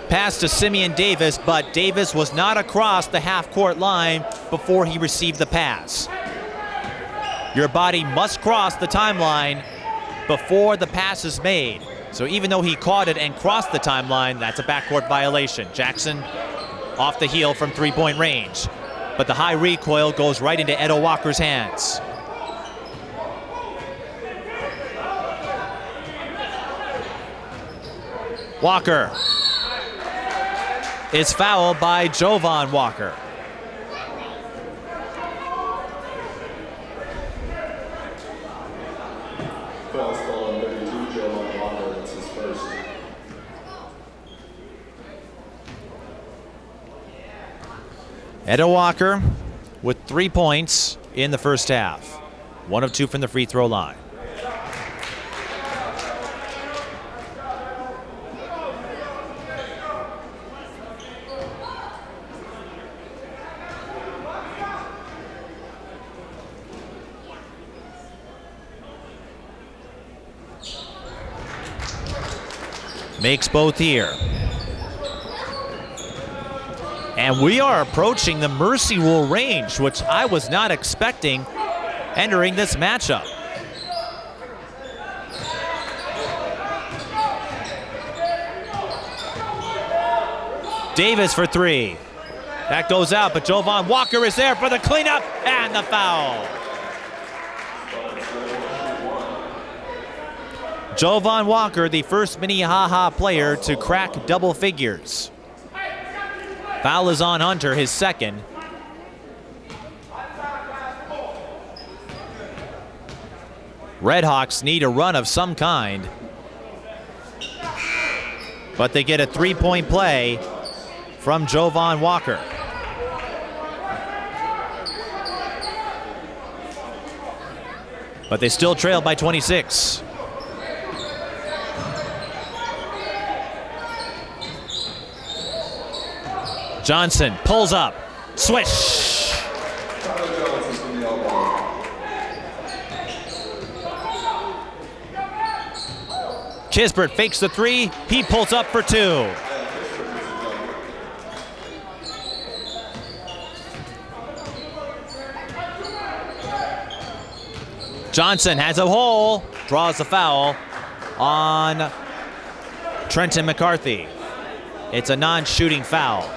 passed to Simeon Davis, but Davis was not across the half-court line before he received the pass. Your body must cross the timeline before the pass is made. So even though he caught it and crossed the timeline, that's a backcourt violation. Jackson off the heel from three-point range, but the high recoil goes right into Edo Walker's hands. Walker is fouled by Jovan Walker. Foul's called on 32, Jovan Walker. It's his first. Edo Walker with 3 points in the first half. 1 of 2 from the free throw line. Makes both here. And we are approaching the mercy rule range, which I was not expecting entering this matchup. Davis for 3. That goes out, but Jovan Walker is there for the cleanup and the foul. Jovan Walker, the first Minnehaha player to crack double figures. Foul is on Hunter, his second. Red Hawks need a run of some kind, but they get a 3-point play from Jovan Walker. But they still trail by 26. Johnson pulls up, swish. Kisbert fakes the 3, he pulls up for 2. Johnson has a hole, draws a foul on Trenton McCarthy. It's a non-shooting foul.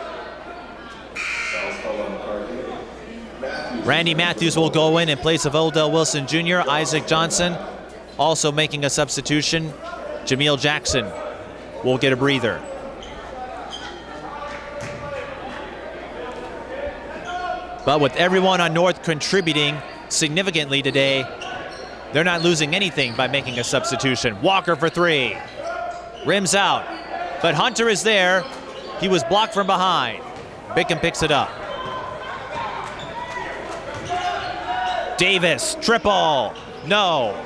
Randy Matthews will go in place of Odell Wilson Jr. Isaac Johnson also making a substitution. Jameel Jackson will get a breather. But with everyone on North contributing significantly today, they're not losing anything by making a substitution. Walker for three. Rims out. But Hunter is there. He was blocked from behind. Bickham picks it up. Davis, triple. No.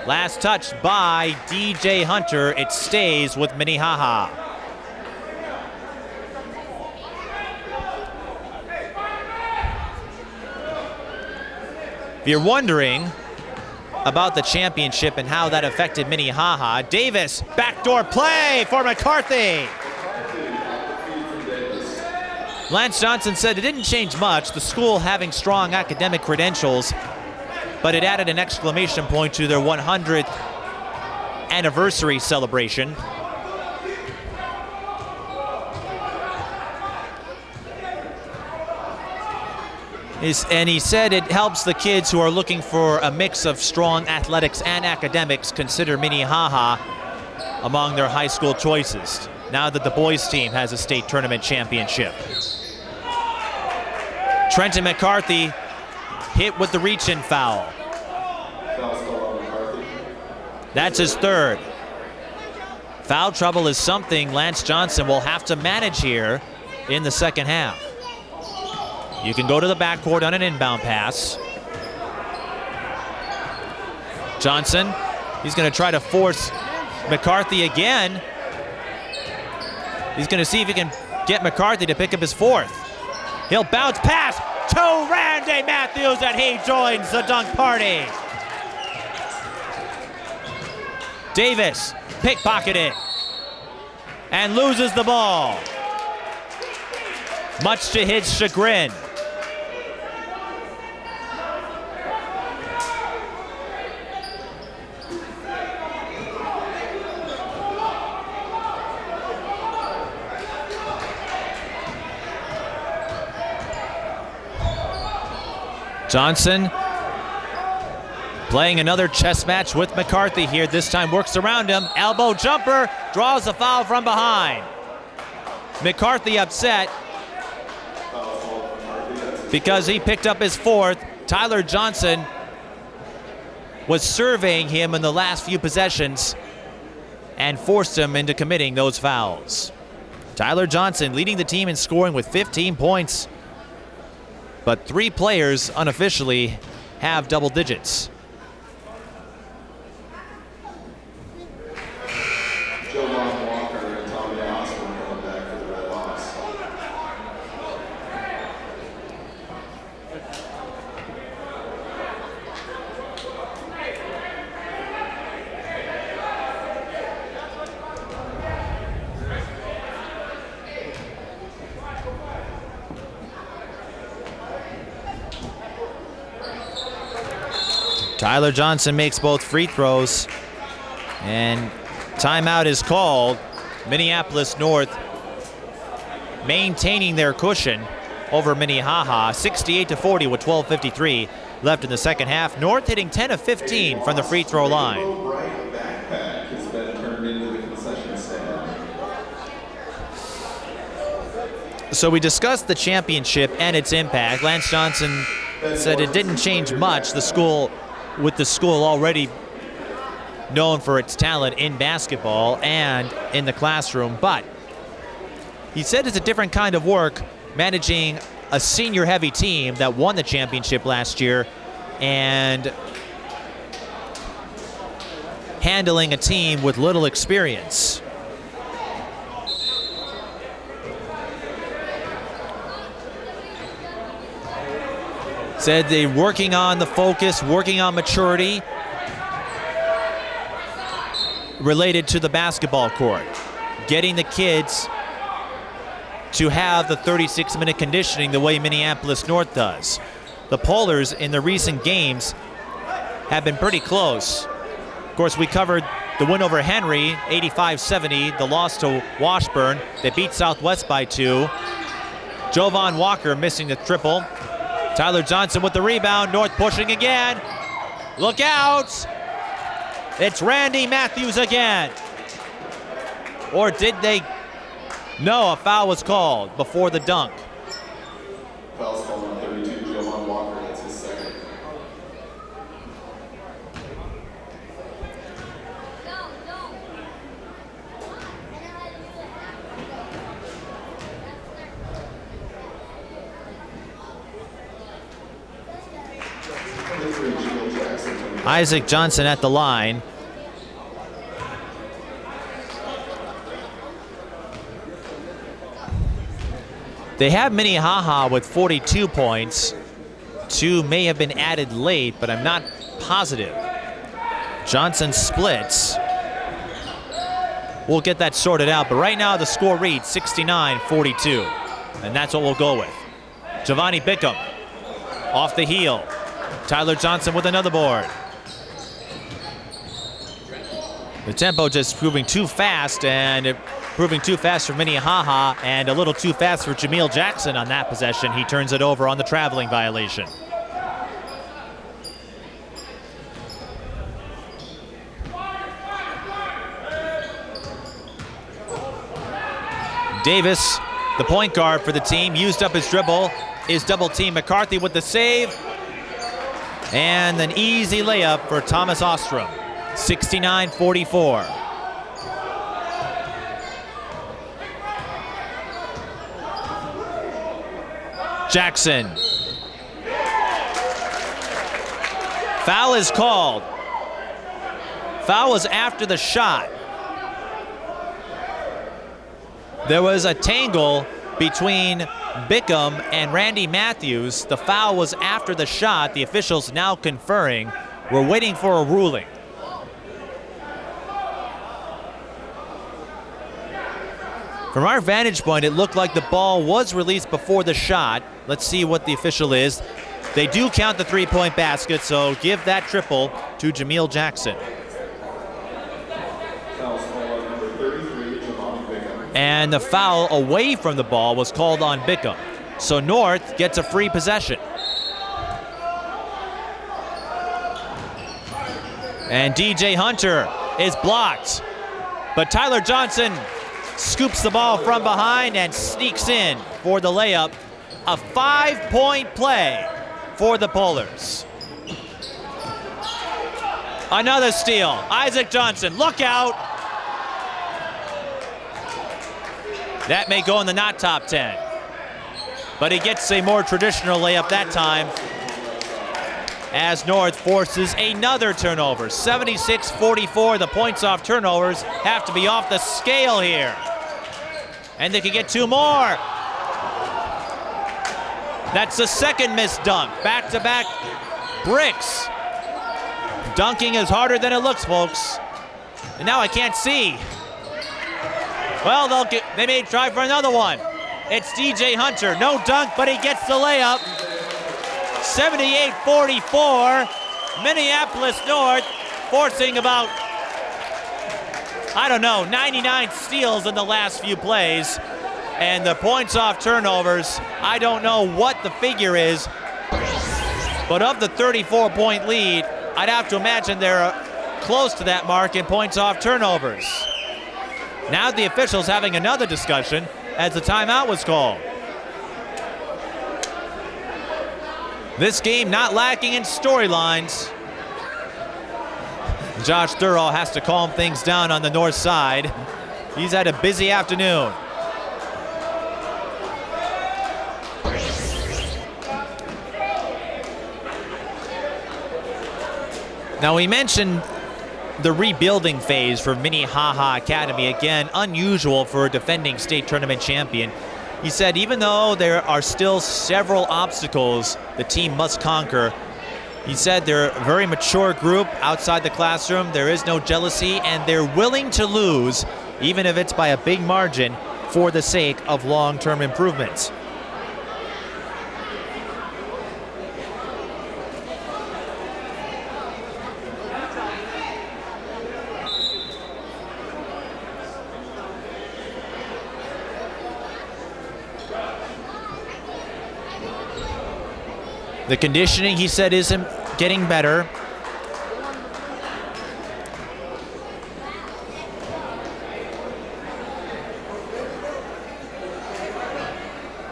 Last touch by DJ Hunter. It stays with Minnehaha. If you're wondering about the championship and how that affected Minnehaha, Davis, backdoor play for McCarthy. Lance Johnson said it didn't change much, the school having strong academic credentials, but it added an exclamation point to their 100th anniversary celebration. And he said it helps the kids who are looking for a mix of strong athletics and academics consider Minnehaha among their high school choices, now that the boys team has a state tournament championship. Trenton McCarthy hit with the reach-in foul. That's his third. Foul trouble is something Lance Johnson will have to manage here in the second half. You can go to the backcourt on an inbound pass. Johnson, he's going to try to force McCarthy again. He's going to see if he can get McCarthy to pick up his fourth. He'll bounce pass to Randy Matthews, and he joins the dunk party. Davis, pickpocketed, and loses the ball, much to his chagrin. Johnson playing another chess match with McCarthy here. This time works around him. Elbow jumper, draws a foul from behind. McCarthy upset because he picked up his fourth. Tyler Johnson was surveying him in the last few possessions and forced him into committing those fouls. Tyler Johnson leading the team in scoring with 15 points. But three players unofficially have double digits. Tyler Johnson makes both free throws, and timeout is called. Minneapolis North maintaining their cushion over Minnehaha, 68-40 with 12:53 left in the second half. North hitting 10 of 15 from the free throw line. Bright backpack has been turned into the concession stand. So we discussed the championship and its impact. Lance Johnson said it didn't change much. The school already known for its talent in basketball and in the classroom, but he said it's a different kind of work managing a senior-heavy team that won the championship last year and handling a team with little experience. Said they're working on the focus, working on maturity related to the basketball court, getting the kids to have the 36-minute conditioning the way Minneapolis North does. The Polars in the recent games have been pretty close. Of course, we covered the win over Henry, 85-70, the loss to Washburn. They beat Southwest by 2. Jovan Walker missing the triple. Tyler Johnson with the rebound. North pushing again. Look out! It's Randy Matthews again. Or did they? No, a foul was called before the dunk. Foul's called Isaac Johnson at the line. They have Minnehaha with 42 points. 2 may have been added late, but I'm not positive. Johnson splits. We'll get that sorted out, but right now the score reads 69-42, and that's what we'll go with. Giovanni Bickham off the heel. Tyler Johnson with another board. The tempo just proving too fast, and proving too fast for Minnehaha, and a little too fast for Jameel Jackson on that possession. He turns it over on the traveling violation. Davis, the point guard for the team, used up his dribble, is double team. McCarthy with the save, and an easy layup for Thomas Ostrom. 69-44. Jackson. Foul is called. Foul was after the shot. There was a tangle between Bickham and Randy Matthews. The foul was after the shot. The officials now conferring. We're waiting for a ruling. From our vantage point, it looked like the ball was released before the shot. Let's see what the official is. They do count the three-point basket, so give that triple to Jameel Jackson. And the foul away from the ball was called on Bickham. So North gets a free possession. And DJ Hunter is blocked. But Tyler Johnson scoops the ball from behind and sneaks in for the layup. A 5-point play for the Polars. Another steal. Isaac Johnson, look out. That may go in the not top 10. But he gets a more traditional layup that time as North forces another turnover. 76-44, the points off turnovers have to be off the scale here. And they can get 2 more. That's the second missed dunk. Back-to-back bricks. Dunking is harder than it looks, folks. And now I can't see. Well, they may try for another one. It's DJ Hunter. No dunk, but he gets the layup. 78-44. Minneapolis North forcing about, 99 steals in the last few plays. And the points off turnovers, I don't know what the figure is, but of the 34-point lead, I'd have to imagine they're close to that mark in points off turnovers. Now the officials having another discussion as the timeout was called. This game not lacking in storylines. Josh Thurl has to calm things down on the north side. He's had a busy afternoon. Now we mentioned the rebuilding phase for Minnehaha Academy. Again, unusual for a defending state tournament champion. He said even though there are still several obstacles the team must conquer, he said they're a very mature group outside the classroom. There is no jealousy, and they're willing to lose, even if it's by a big margin, for the sake of long-term improvements. The conditioning, he said, isn't getting better.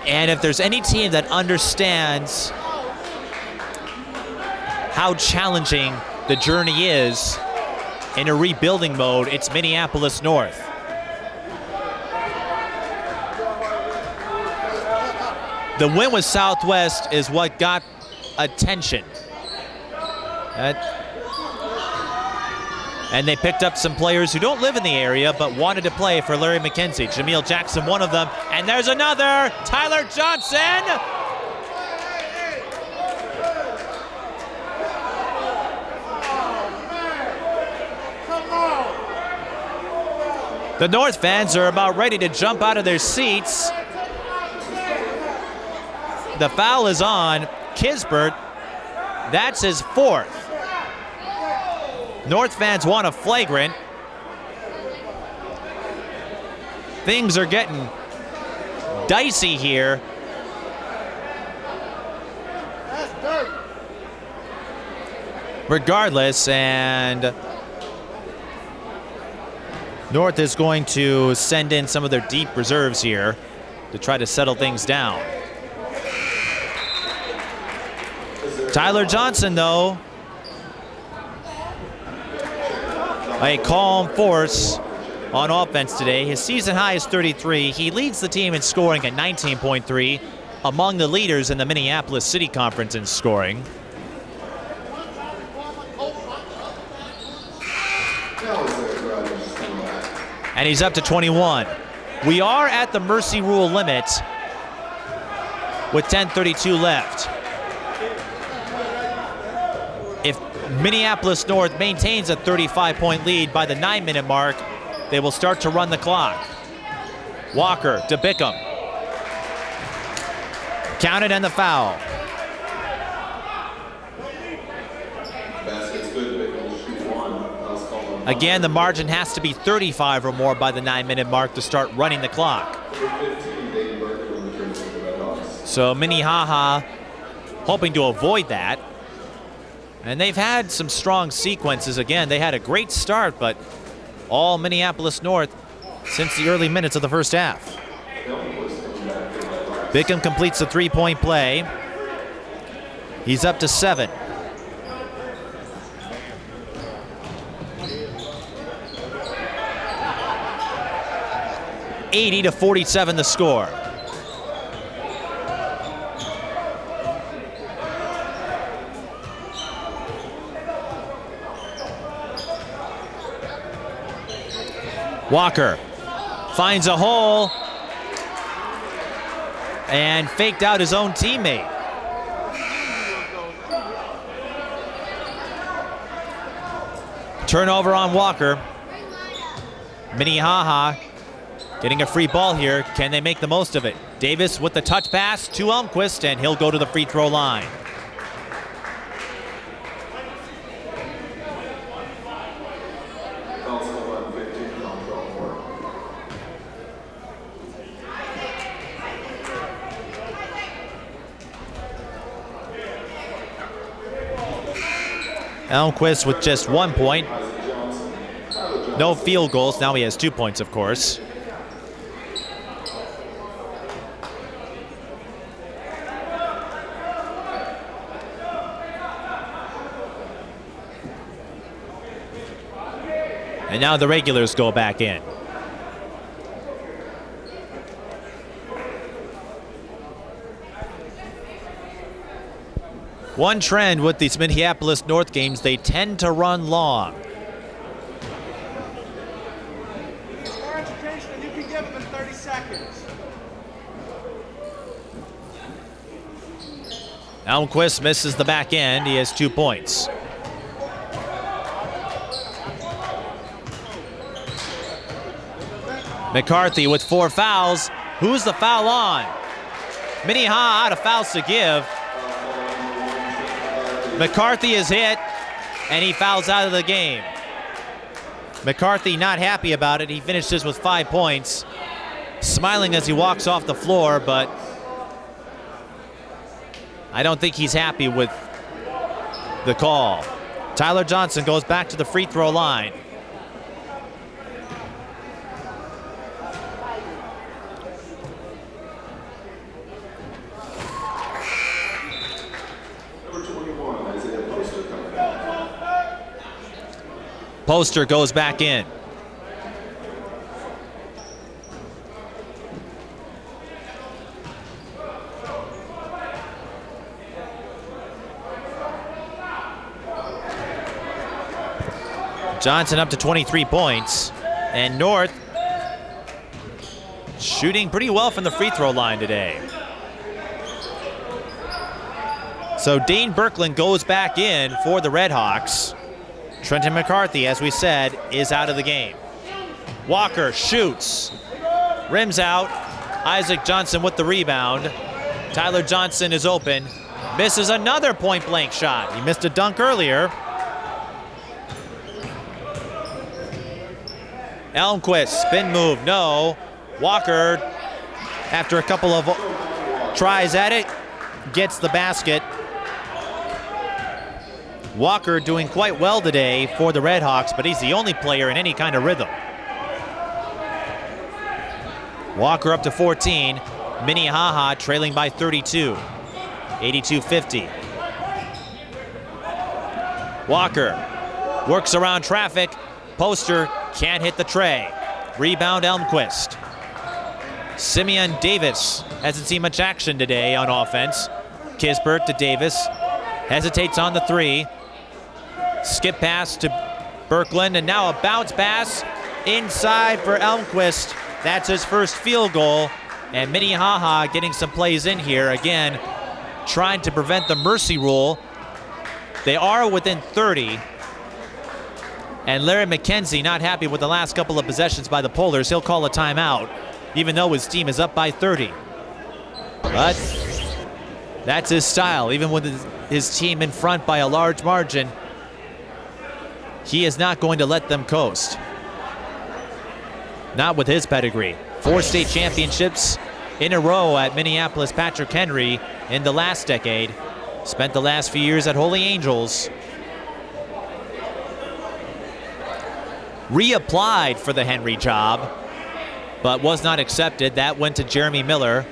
And if there's any team that understands how challenging the journey is in a rebuilding mode, it's Minneapolis North. The win with Southwest is what got attention. And they picked up some players who don't live in the area but wanted to play for Larry McKenzie. Jameel Jackson, one of them. And there's another, Tyler Johnson. The North fans are about ready to jump out of their seats. The foul is on Kisbert. That's his fourth. North fans want a flagrant. Things are getting dicey here. Regardless, and North is going to send in some of their deep reserves here to try to settle things down. Tyler Johnson, though, a calm force on offense today. His season high is 33. He leads the team in scoring at 19.3, among the leaders in the Minneapolis City Conference in scoring. And he's up to 21. We are at the mercy rule limit with 10:32 left. If Minneapolis North maintains a 35-point lead by the 9-minute mark, they will start to run the clock. Walker to Bickham. Counted and the foul. Basket's good. Bickham will shoot one. Foul's called on. Again, the margin has to be 35 or more by the 9-minute mark to start running the clock. So Minnehaha hoping to avoid that. And they've had some strong sequences. Again, they had a great start, but all Minneapolis North since the early minutes of the first half. Bickham completes the three-point play. He's up to 7. $80-47 the score. Walker finds a hole and faked out his own teammate. Turnover on Walker. Minnehaha getting a free ball here. Can they make the most of it? Davis with the touch pass to Elmquist, and he'll go to the free throw line. Elmquist with just 1 point. No field goals. Now he has 2 points, of course. And now the regulars go back in. One trend with these Minneapolis North games, they tend to run long. More education than you can give them in 30 seconds. Elmquist misses the back end. He has 2 points. McCarthy with 4 fouls. Who's the foul on? Minnehaha out of fouls to give. McCarthy is hit, and he fouls out of the game. McCarthy not happy about it. He finishes with 5 points, smiling as he walks off the floor, but I don't think he's happy with the call. Tyler Johnson goes back to the free throw line. Poster goes back in. Johnson up to 23 points. And North shooting pretty well from the free throw line today. So Dane Birkeland goes back in for the Red Hawks. Trenton McCarthy, as we said, is out of the game. Walker shoots, rims out. Isaac Johnson with the rebound. Tyler Johnson is open, misses another point-blank shot. He missed a dunk earlier. Elmquist, spin move, no. Walker, after a couple of tries at it, gets the basket. Walker doing quite well today for the Red Hawks, but he's the only player in any kind of rhythm. Walker up to 14. Minnehaha trailing by 32. 82-50. Walker works around traffic. Poster can't hit the tray. Rebound Elmquist. Simeon Davis hasn't seen much action today on offense. Kisbert to Davis. Hesitates on the three. Skip pass to Birkeland, and now a bounce pass inside for Elmquist. That's his first field goal. And Minnehaha getting some plays in here. Again, trying to prevent the mercy rule. They are within 30. And Larry McKenzie not happy with the last couple of possessions by the Polars. He'll call a timeout, even though his team is up by 30. But that's his style. Even with his team in front by a large margin, he is not going to let them coast. Not with his pedigree. 4 state championships in a row at Minneapolis Patrick Henry in the last decade. Spent the last few years at Holy Angels. Reapplied for the Henry job, but was not accepted. That went to Jeremy Miller.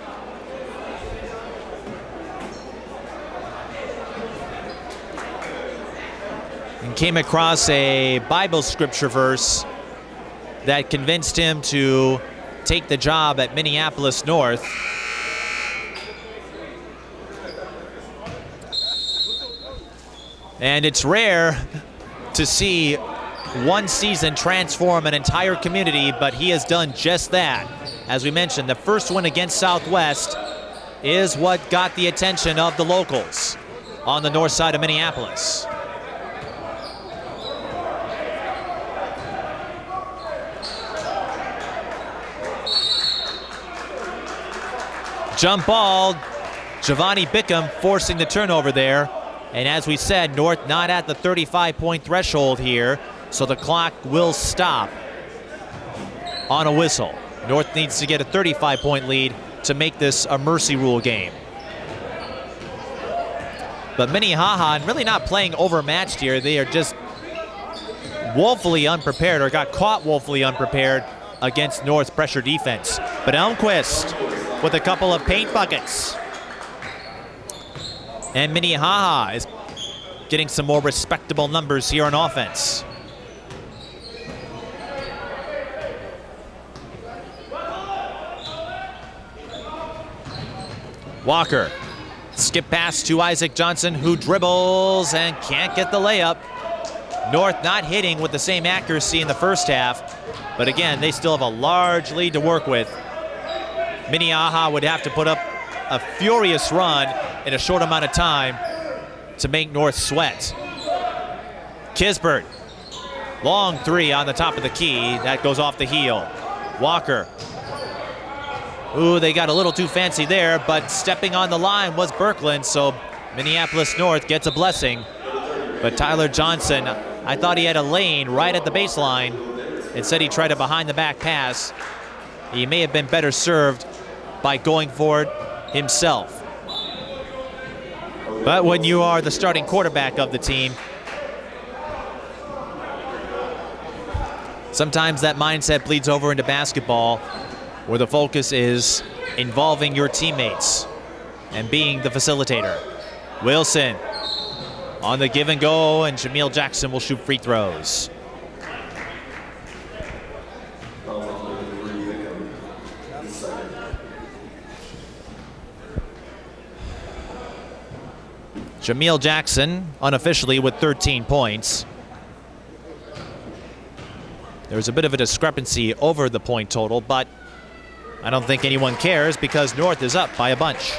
And came across a Bible scripture verse that convinced him to take the job at Minneapolis North. And it's rare to see one season transform an entire community, but he has done just that. As we mentioned, the first win against Southwest is what got the attention of the locals on the north side of Minneapolis. Jump ball, Giovanni Bickham forcing the turnover there. And as we said, North not at the 35-point threshold here, so the clock will stop on a whistle. North needs to get a 35-point lead to make this a mercy rule game. But Minnehaha really not playing overmatched here. They are just woefully unprepared, or got caught woefully unprepared against North's pressure defense. But Elmquist with a couple of paint buckets. And Minnehaha is getting some more respectable numbers here on offense. Walker, skip pass to Isaac Johnson, who dribbles and can't get the layup. North not hitting with the same accuracy in the first half, but again, they still have a large lead to work with. Minnehaha would have to put up a furious run in a short amount of time to make North sweat. Kisbert, long three on the top of the key. That goes off the heel. Walker. Ooh, they got a little too fancy there, but stepping on the line was Birkeland, so Minneapolis North gets a blessing. But Tyler Johnson, I thought he had a lane right at the baseline. Instead, he tried a behind-the-back pass. He may have been better served by going for it himself. But when you are the starting quarterback of the team, sometimes that mindset bleeds over into basketball, where the focus is involving your teammates and being the facilitator. Wilson on the give and go, and Jameel Jackson will shoot free throws. Jameel Jackson unofficially with 13 points. There was a bit of a discrepancy over the point total, but I don't think anyone cares because North is up by a bunch.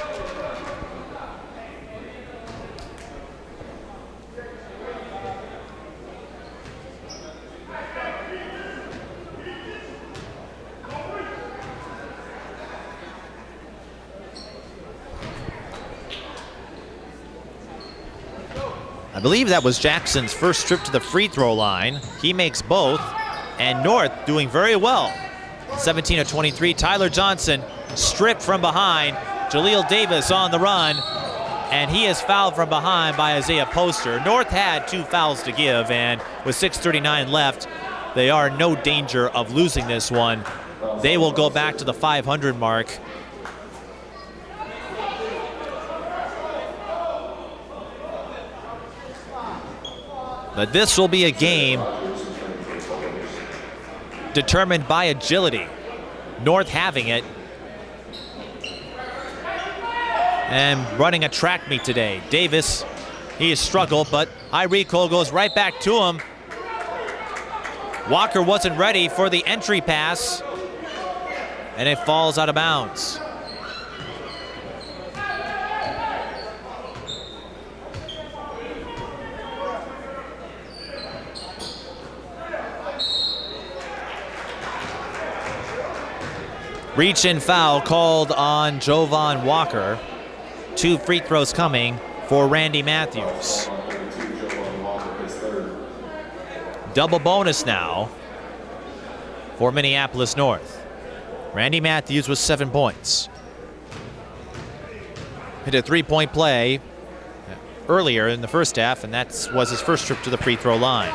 I believe that was Jackson's first trip to the free throw line. He makes both, and North doing very well. 17 of 23. Tyler Johnson stripped from behind. Jaleel Davis on the run, and he is fouled from behind by Isaiah Poster. North had 2 fouls to give, and with 6:39 left, they are in no danger of losing this one. They will go back to the 500 mark. But this will be a game determined by agility. North having it. And running a track meet today. Davis, he has struggled, but high recoil goes right back to him. Walker wasn't ready for the entry pass, and it falls out of bounds. Reach-in foul called on Jovan Walker. 2 free throws coming for Randy Matthews. Double bonus now for Minneapolis North. Randy Matthews with 7 points. Hit a 3-point play earlier in the first half, and that was his first trip to the free throw line.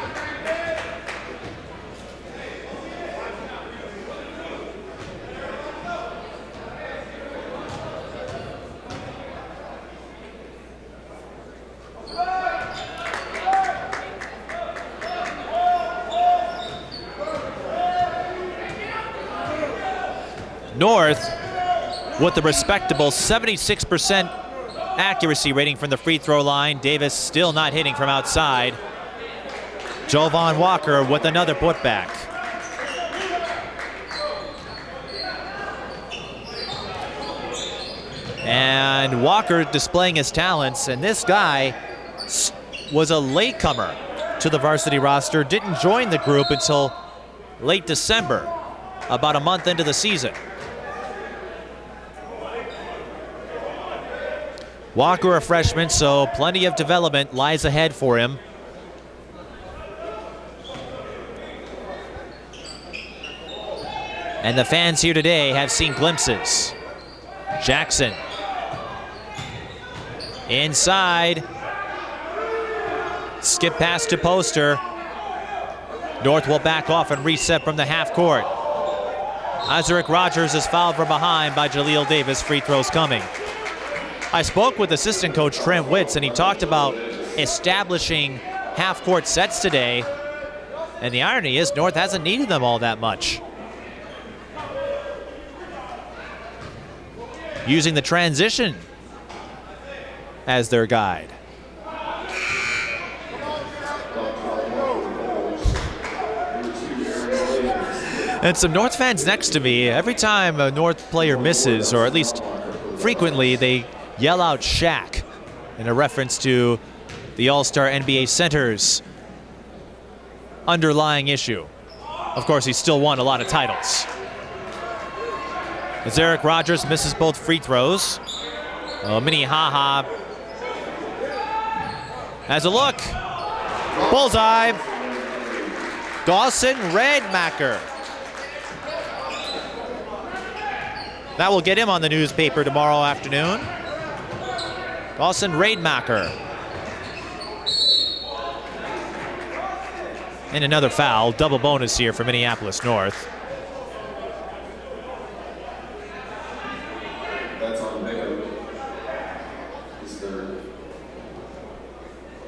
North with a respectable 76% accuracy rating from the free throw line. Davis still not hitting from outside. Jovan Walker with another putback. And Walker displaying his talents, and this guy was a latecomer to the varsity roster, didn't join the group until late December, about a month into the season. Walker a freshman, so plenty of development lies ahead for him. And the fans here today have seen glimpses. Jackson inside. Skip pass to Poster. North will back off and reset from the half court. Isaac Rogers is fouled from behind by Jaleel Davis. Free throws coming. I spoke with assistant coach Trent Witz, and he talked about establishing half-court sets today. And the irony is North hasn't needed them all that much. Using the transition as their guide. And some North fans next to me, every time a North player misses, or at least frequently, they yell out Shaq in a reference to the All-Star NBA center's underlying issue. Of course, he still won a lot of titles. As Eric Rogers misses both free throws. Minnehaha has a look. Bullseye. Dawson Redmacher. That will get him on the newspaper tomorrow afternoon. Dawson Rademacher. And another foul. Double bonus here for Minneapolis North. That's on Baker. His third.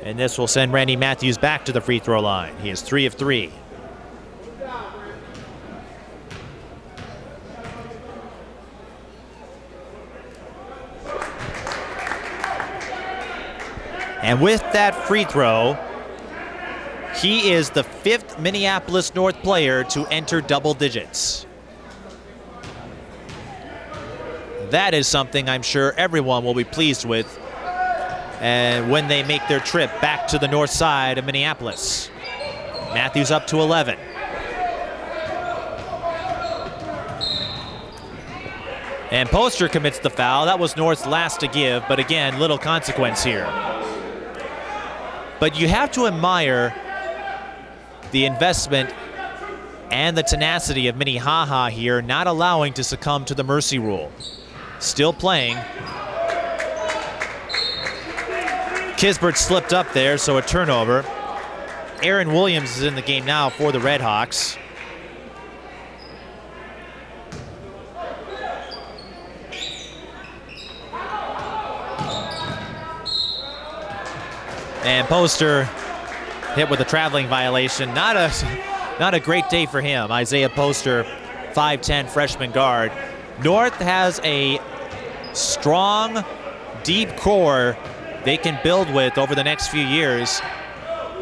And this will send Randy Matthews back to the free throw line. He is 3 of 3. And with that free throw, He is the 5th Minneapolis North player to enter double digits. That is something I'm sure everyone will be pleased with and when they make their trip back to the north side of Minneapolis. Matthews up to 11. And Poster commits the foul. That was North's last to give, but again, little consequence here. But you have to admire the investment and the tenacity of Minnehaha here, not allowing to succumb to the mercy rule. Still playing. Kisbert slipped up there, so a turnover. Aaron Williams is in the game now for the Redhawks. And Poster hit with a traveling violation. Not a great day for him. Isaiah Poster, 5'10" freshman guard. North has a strong, deep core they can build with over the next few years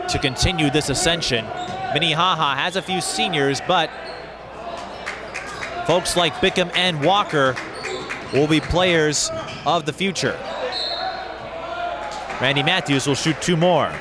to continue this ascension. Minnehaha has a few seniors, but folks like Bickham and Walker will be players of the future. Randy Matthews will shoot 2 more.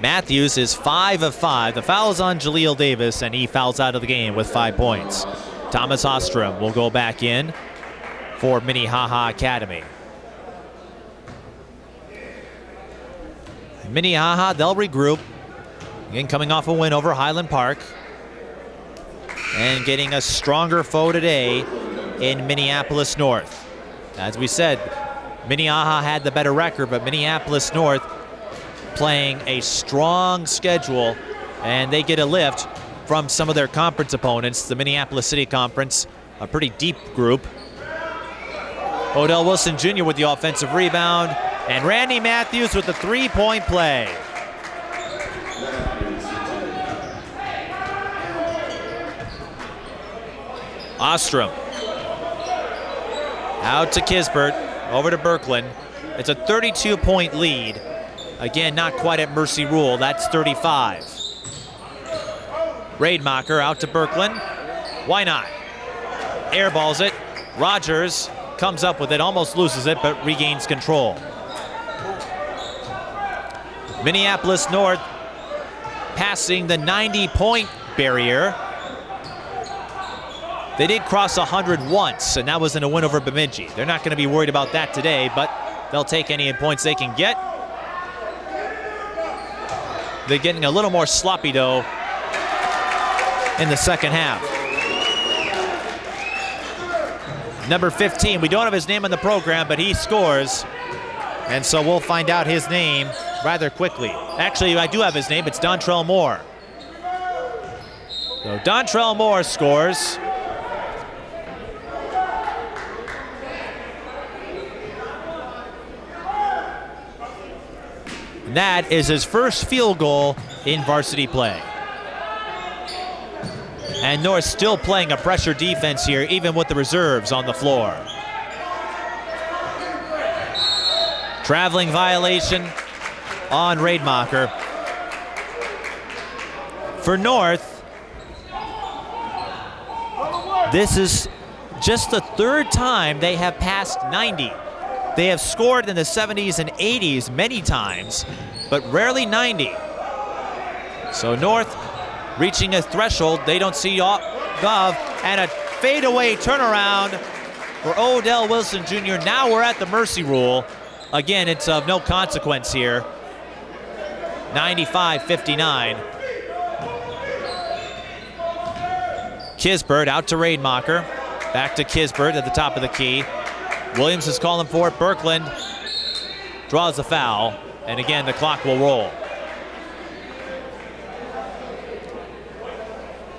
Matthews is 5 of 5. The foul is on Jaleel Davis, and he fouls out of the game with 5 points. Thomas Ostrom will go back in for Minnehaha Academy. Minnehaha, they'll regroup. Again, coming off a win over Highland Park. And getting a stronger foe today in Minneapolis North. As we said, Minnehaha had the better record, but Minneapolis North playing a strong schedule, and they get a lift from some of their conference opponents. The Minneapolis City Conference, a pretty deep group. Odell Wilson Jr. with the offensive rebound, and Randy Matthews with the 3-point play. Ostrom out to Kisbert, over to Berkland. It's a 32-point lead. Again, not quite at mercy rule. That's 35. Rademacher out to Berkland. Why not? Airballs it. Rogers comes up with it, almost loses it, but regains control. Minneapolis North passing the 90-point barrier. They did cross 100 once, and that was in a win over Bemidji. They're not going to be worried about that today, but they'll take any points they can get. They're getting a little more sloppy, though, in the second half. Number 15, we don't have his name in the program, but he scores. And so we'll find out his name rather quickly. Actually, I do have his name. It's Dontrell Moore. So Dontrell Moore scores. That is his first field goal in varsity play. And North still playing a pressure defense here, even with the reserves on the floor. Traveling violation on Rademacher. For North, this is just the 3rd time they have passed 90. They have scored in the 70s and 80s many times, but rarely 90. So North reaching a threshold they don't see above, and a fadeaway turnaround for Odell Wilson Jr. Now we're at the mercy rule. Again, it's of no consequence here. 95-59. Kisbert out to Rademacher. Back to Kisbert at the top of the key. Williams is calling for it. Berkland draws the foul, and again, the clock will roll.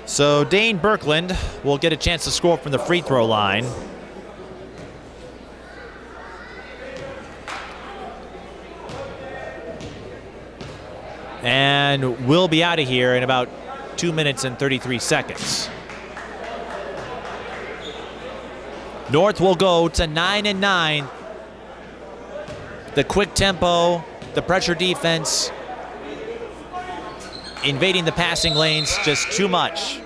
So Dane Berkland will get a chance to score from the free throw line. And we'll be out of here in about 2 minutes and 33 seconds. North will go to 9-9. The quick tempo, the pressure defense, invading the passing lanes, just too much.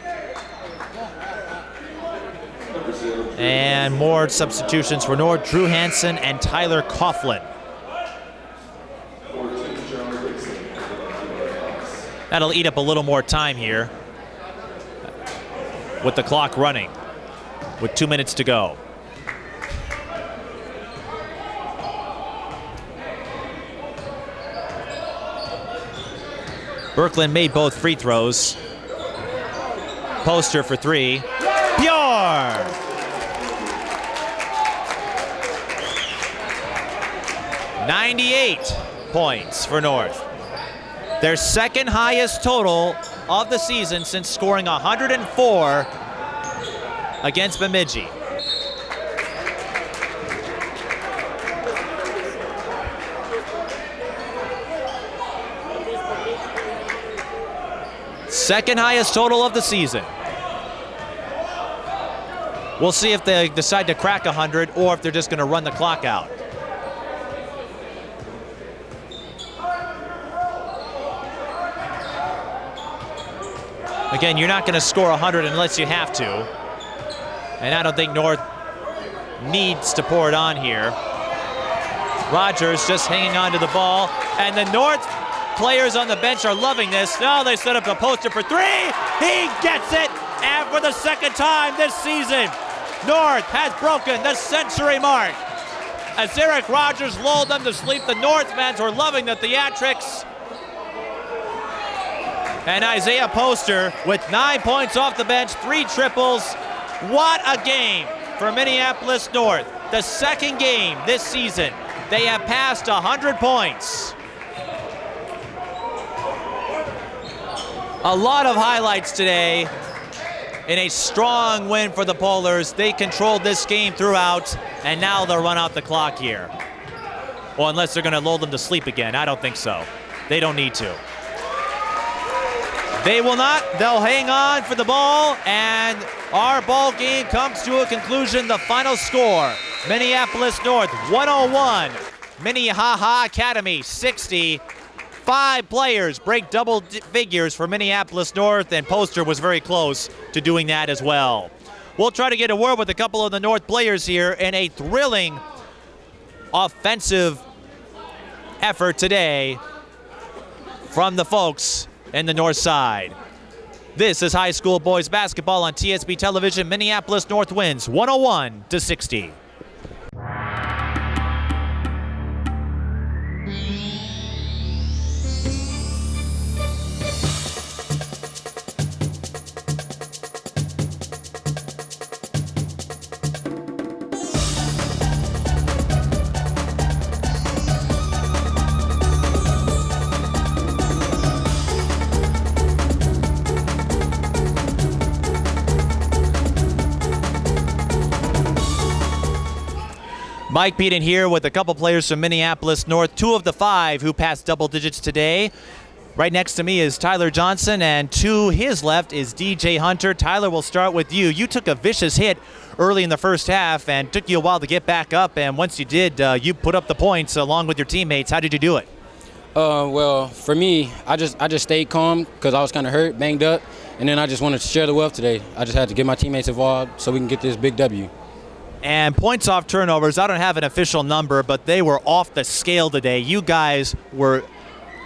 And more substitutions for North. Drew Hansen and Tyler Coughlin. That'll eat up a little more time here with the clock running with 2 minutes to go. Berkland made both free throws. Poster for three. Pure! .98 points for North. Their second highest total of the season since scoring 104 against Bemidji. Second highest total of the season. We'll see if they decide to crack 100 or if they're just going to run the clock out. Again, you're not going to score 100 unless you have to. And I don't think North needs to pour it on here. Rogers just hanging on to the ball. And the North players on the bench are loving this. Now they set up a poster for three. He gets it. And for the second time this season, North has broken the century mark. As Eric Rogers lulled them to sleep, the North fans were loving the theatrics. And Isaiah Poster with 9 points off the bench, 3 triples. What a game for Minneapolis North. The second game this season. They have passed 100 points. A lot of highlights today in a strong win for the Polars. They controlled this game throughout, and now they'll run out the clock here. Well, unless they're going to lull them to sleep again. I don't think so. They don't need to. They will not. They'll hang on for the ball, and our ball game comes to a conclusion. The final score, Minneapolis North 101, Minnehaha Academy 60. 5 players break double figures for Minneapolis North, and Poster was very close to doing that as well. We'll try to get a word with a couple of the North players here in a thrilling offensive effort today from the folks in the North Side. This is high school boys basketball on TSB Television. Minneapolis North wins 101-60. Mike Beaton here with a couple players from Minneapolis North, 2 of the 5 who passed double digits today. Right next to me is Tyler Johnson, and to his left is DJ Hunter. Tyler, we'll start with you. You took a vicious hit early in the first half and took you a while to get back up, and once you did, you put up the points along with your teammates. How did you do it? Well, for me, I just stayed calm because I was kind of hurt, banged up, and then I just wanted to share the wealth today. I just had to get my teammates involved so we can get this big W. And points off turnovers, I don't have an official number, but they were off the scale today. You guys were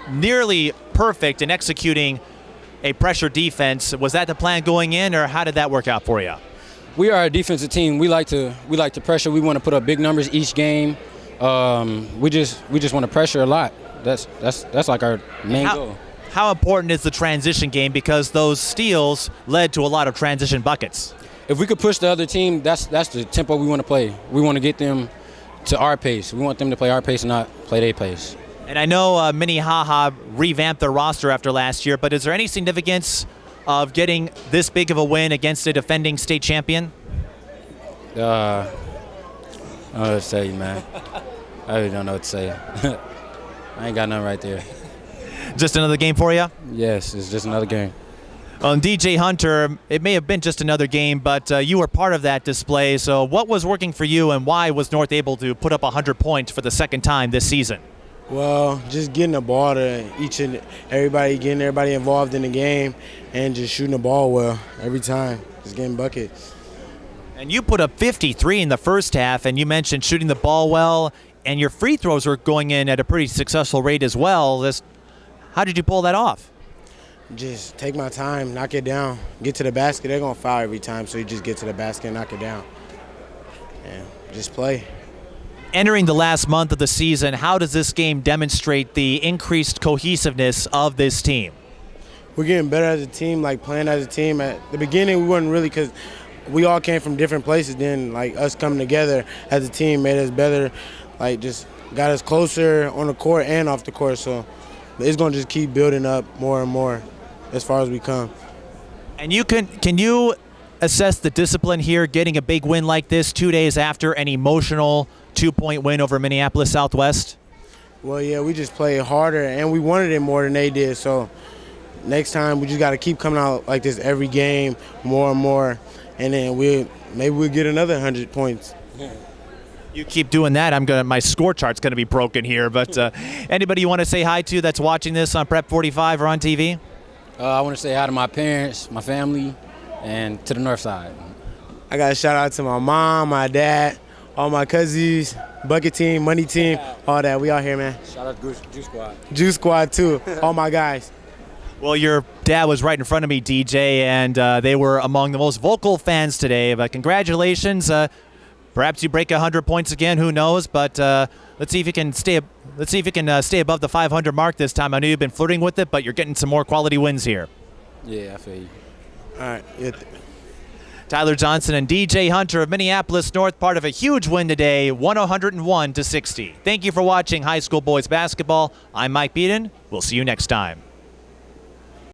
nearly perfect in executing a pressure defense. Was that the plan going in, or how did that work out for you? We are a defensive team. We like to pressure. We want to put up big numbers each game. We just want to pressure a lot. That's like our main goal. How important is the transition game, because those steals led to a lot of transition buckets? If we could push the other team, that's the tempo we want to play. We want to get them to our pace. We want them to play our pace and not play their pace. And I know Minnehaha revamped their roster after last year, but is there any significance of getting this big of a win against a defending state champion? I don't know what to say, man. I really don't know what to say. I ain't got nothing right there. Just another game for you? Yes, it's just another game. Well, DJ Hunter, it may have been just another game, but you were part of that display. So what was working for you, and why was North able to put up 100 points for the second time this season? Well, just getting the ball to each and everybody, getting everybody involved in the game, and just shooting the ball well every time, just getting buckets. And you put up 53 in the first half, and you mentioned shooting the ball well, and your free throws were going in at a pretty successful rate as well. How did you pull that off? Just take my time, knock it down, get to the basket. They're going to foul every time, so you just get to the basket and knock it down. And just play. Entering the last month of the season, how does this game demonstrate the increased cohesiveness of this team? We're getting better as a team, like playing as a team. At the beginning, we wasn't really, because we all came from different places. Then, like, us coming together as a team made us better, like, just got us closer on the court and off the court. So it's going to just keep building up more and more as far as we come. And can you assess the discipline here, getting a big win like this 2 days after an emotional 2-point win over Minneapolis Southwest? Well, yeah, we just played harder, and we wanted it more than they did. So next time we just got to keep coming out like this every game, more and more, and then maybe we'll get another 100 points. You keep doing that, my score chart's gonna be broken here. But anybody you want to say hi to that's watching this on Prep 45 or on TV? I want to say hi to my parents, my family, and to the North Side. I got to shout out to my mom, my dad, all my cousins, bucket team, money team, all that. We out here, man. Shout out to Juice Squad. Juice Squad, too, all my guys. Well, your dad was right in front of me, DJ, and they were among the most vocal fans today. But congratulations. Perhaps you break 100 points again. Who knows? But let's see if you can stay. Let's see if you can stay above the 500 mark this time. I know you've been flirting with it, but you're getting some more quality wins here. Yeah, I feel you. All right. Yeah. Tyler Johnson and DJ Hunter of Minneapolis North, part of a huge win today, 101-60. Thank you for watching high school boys basketball. I'm Mike Beaton. We'll see you next time.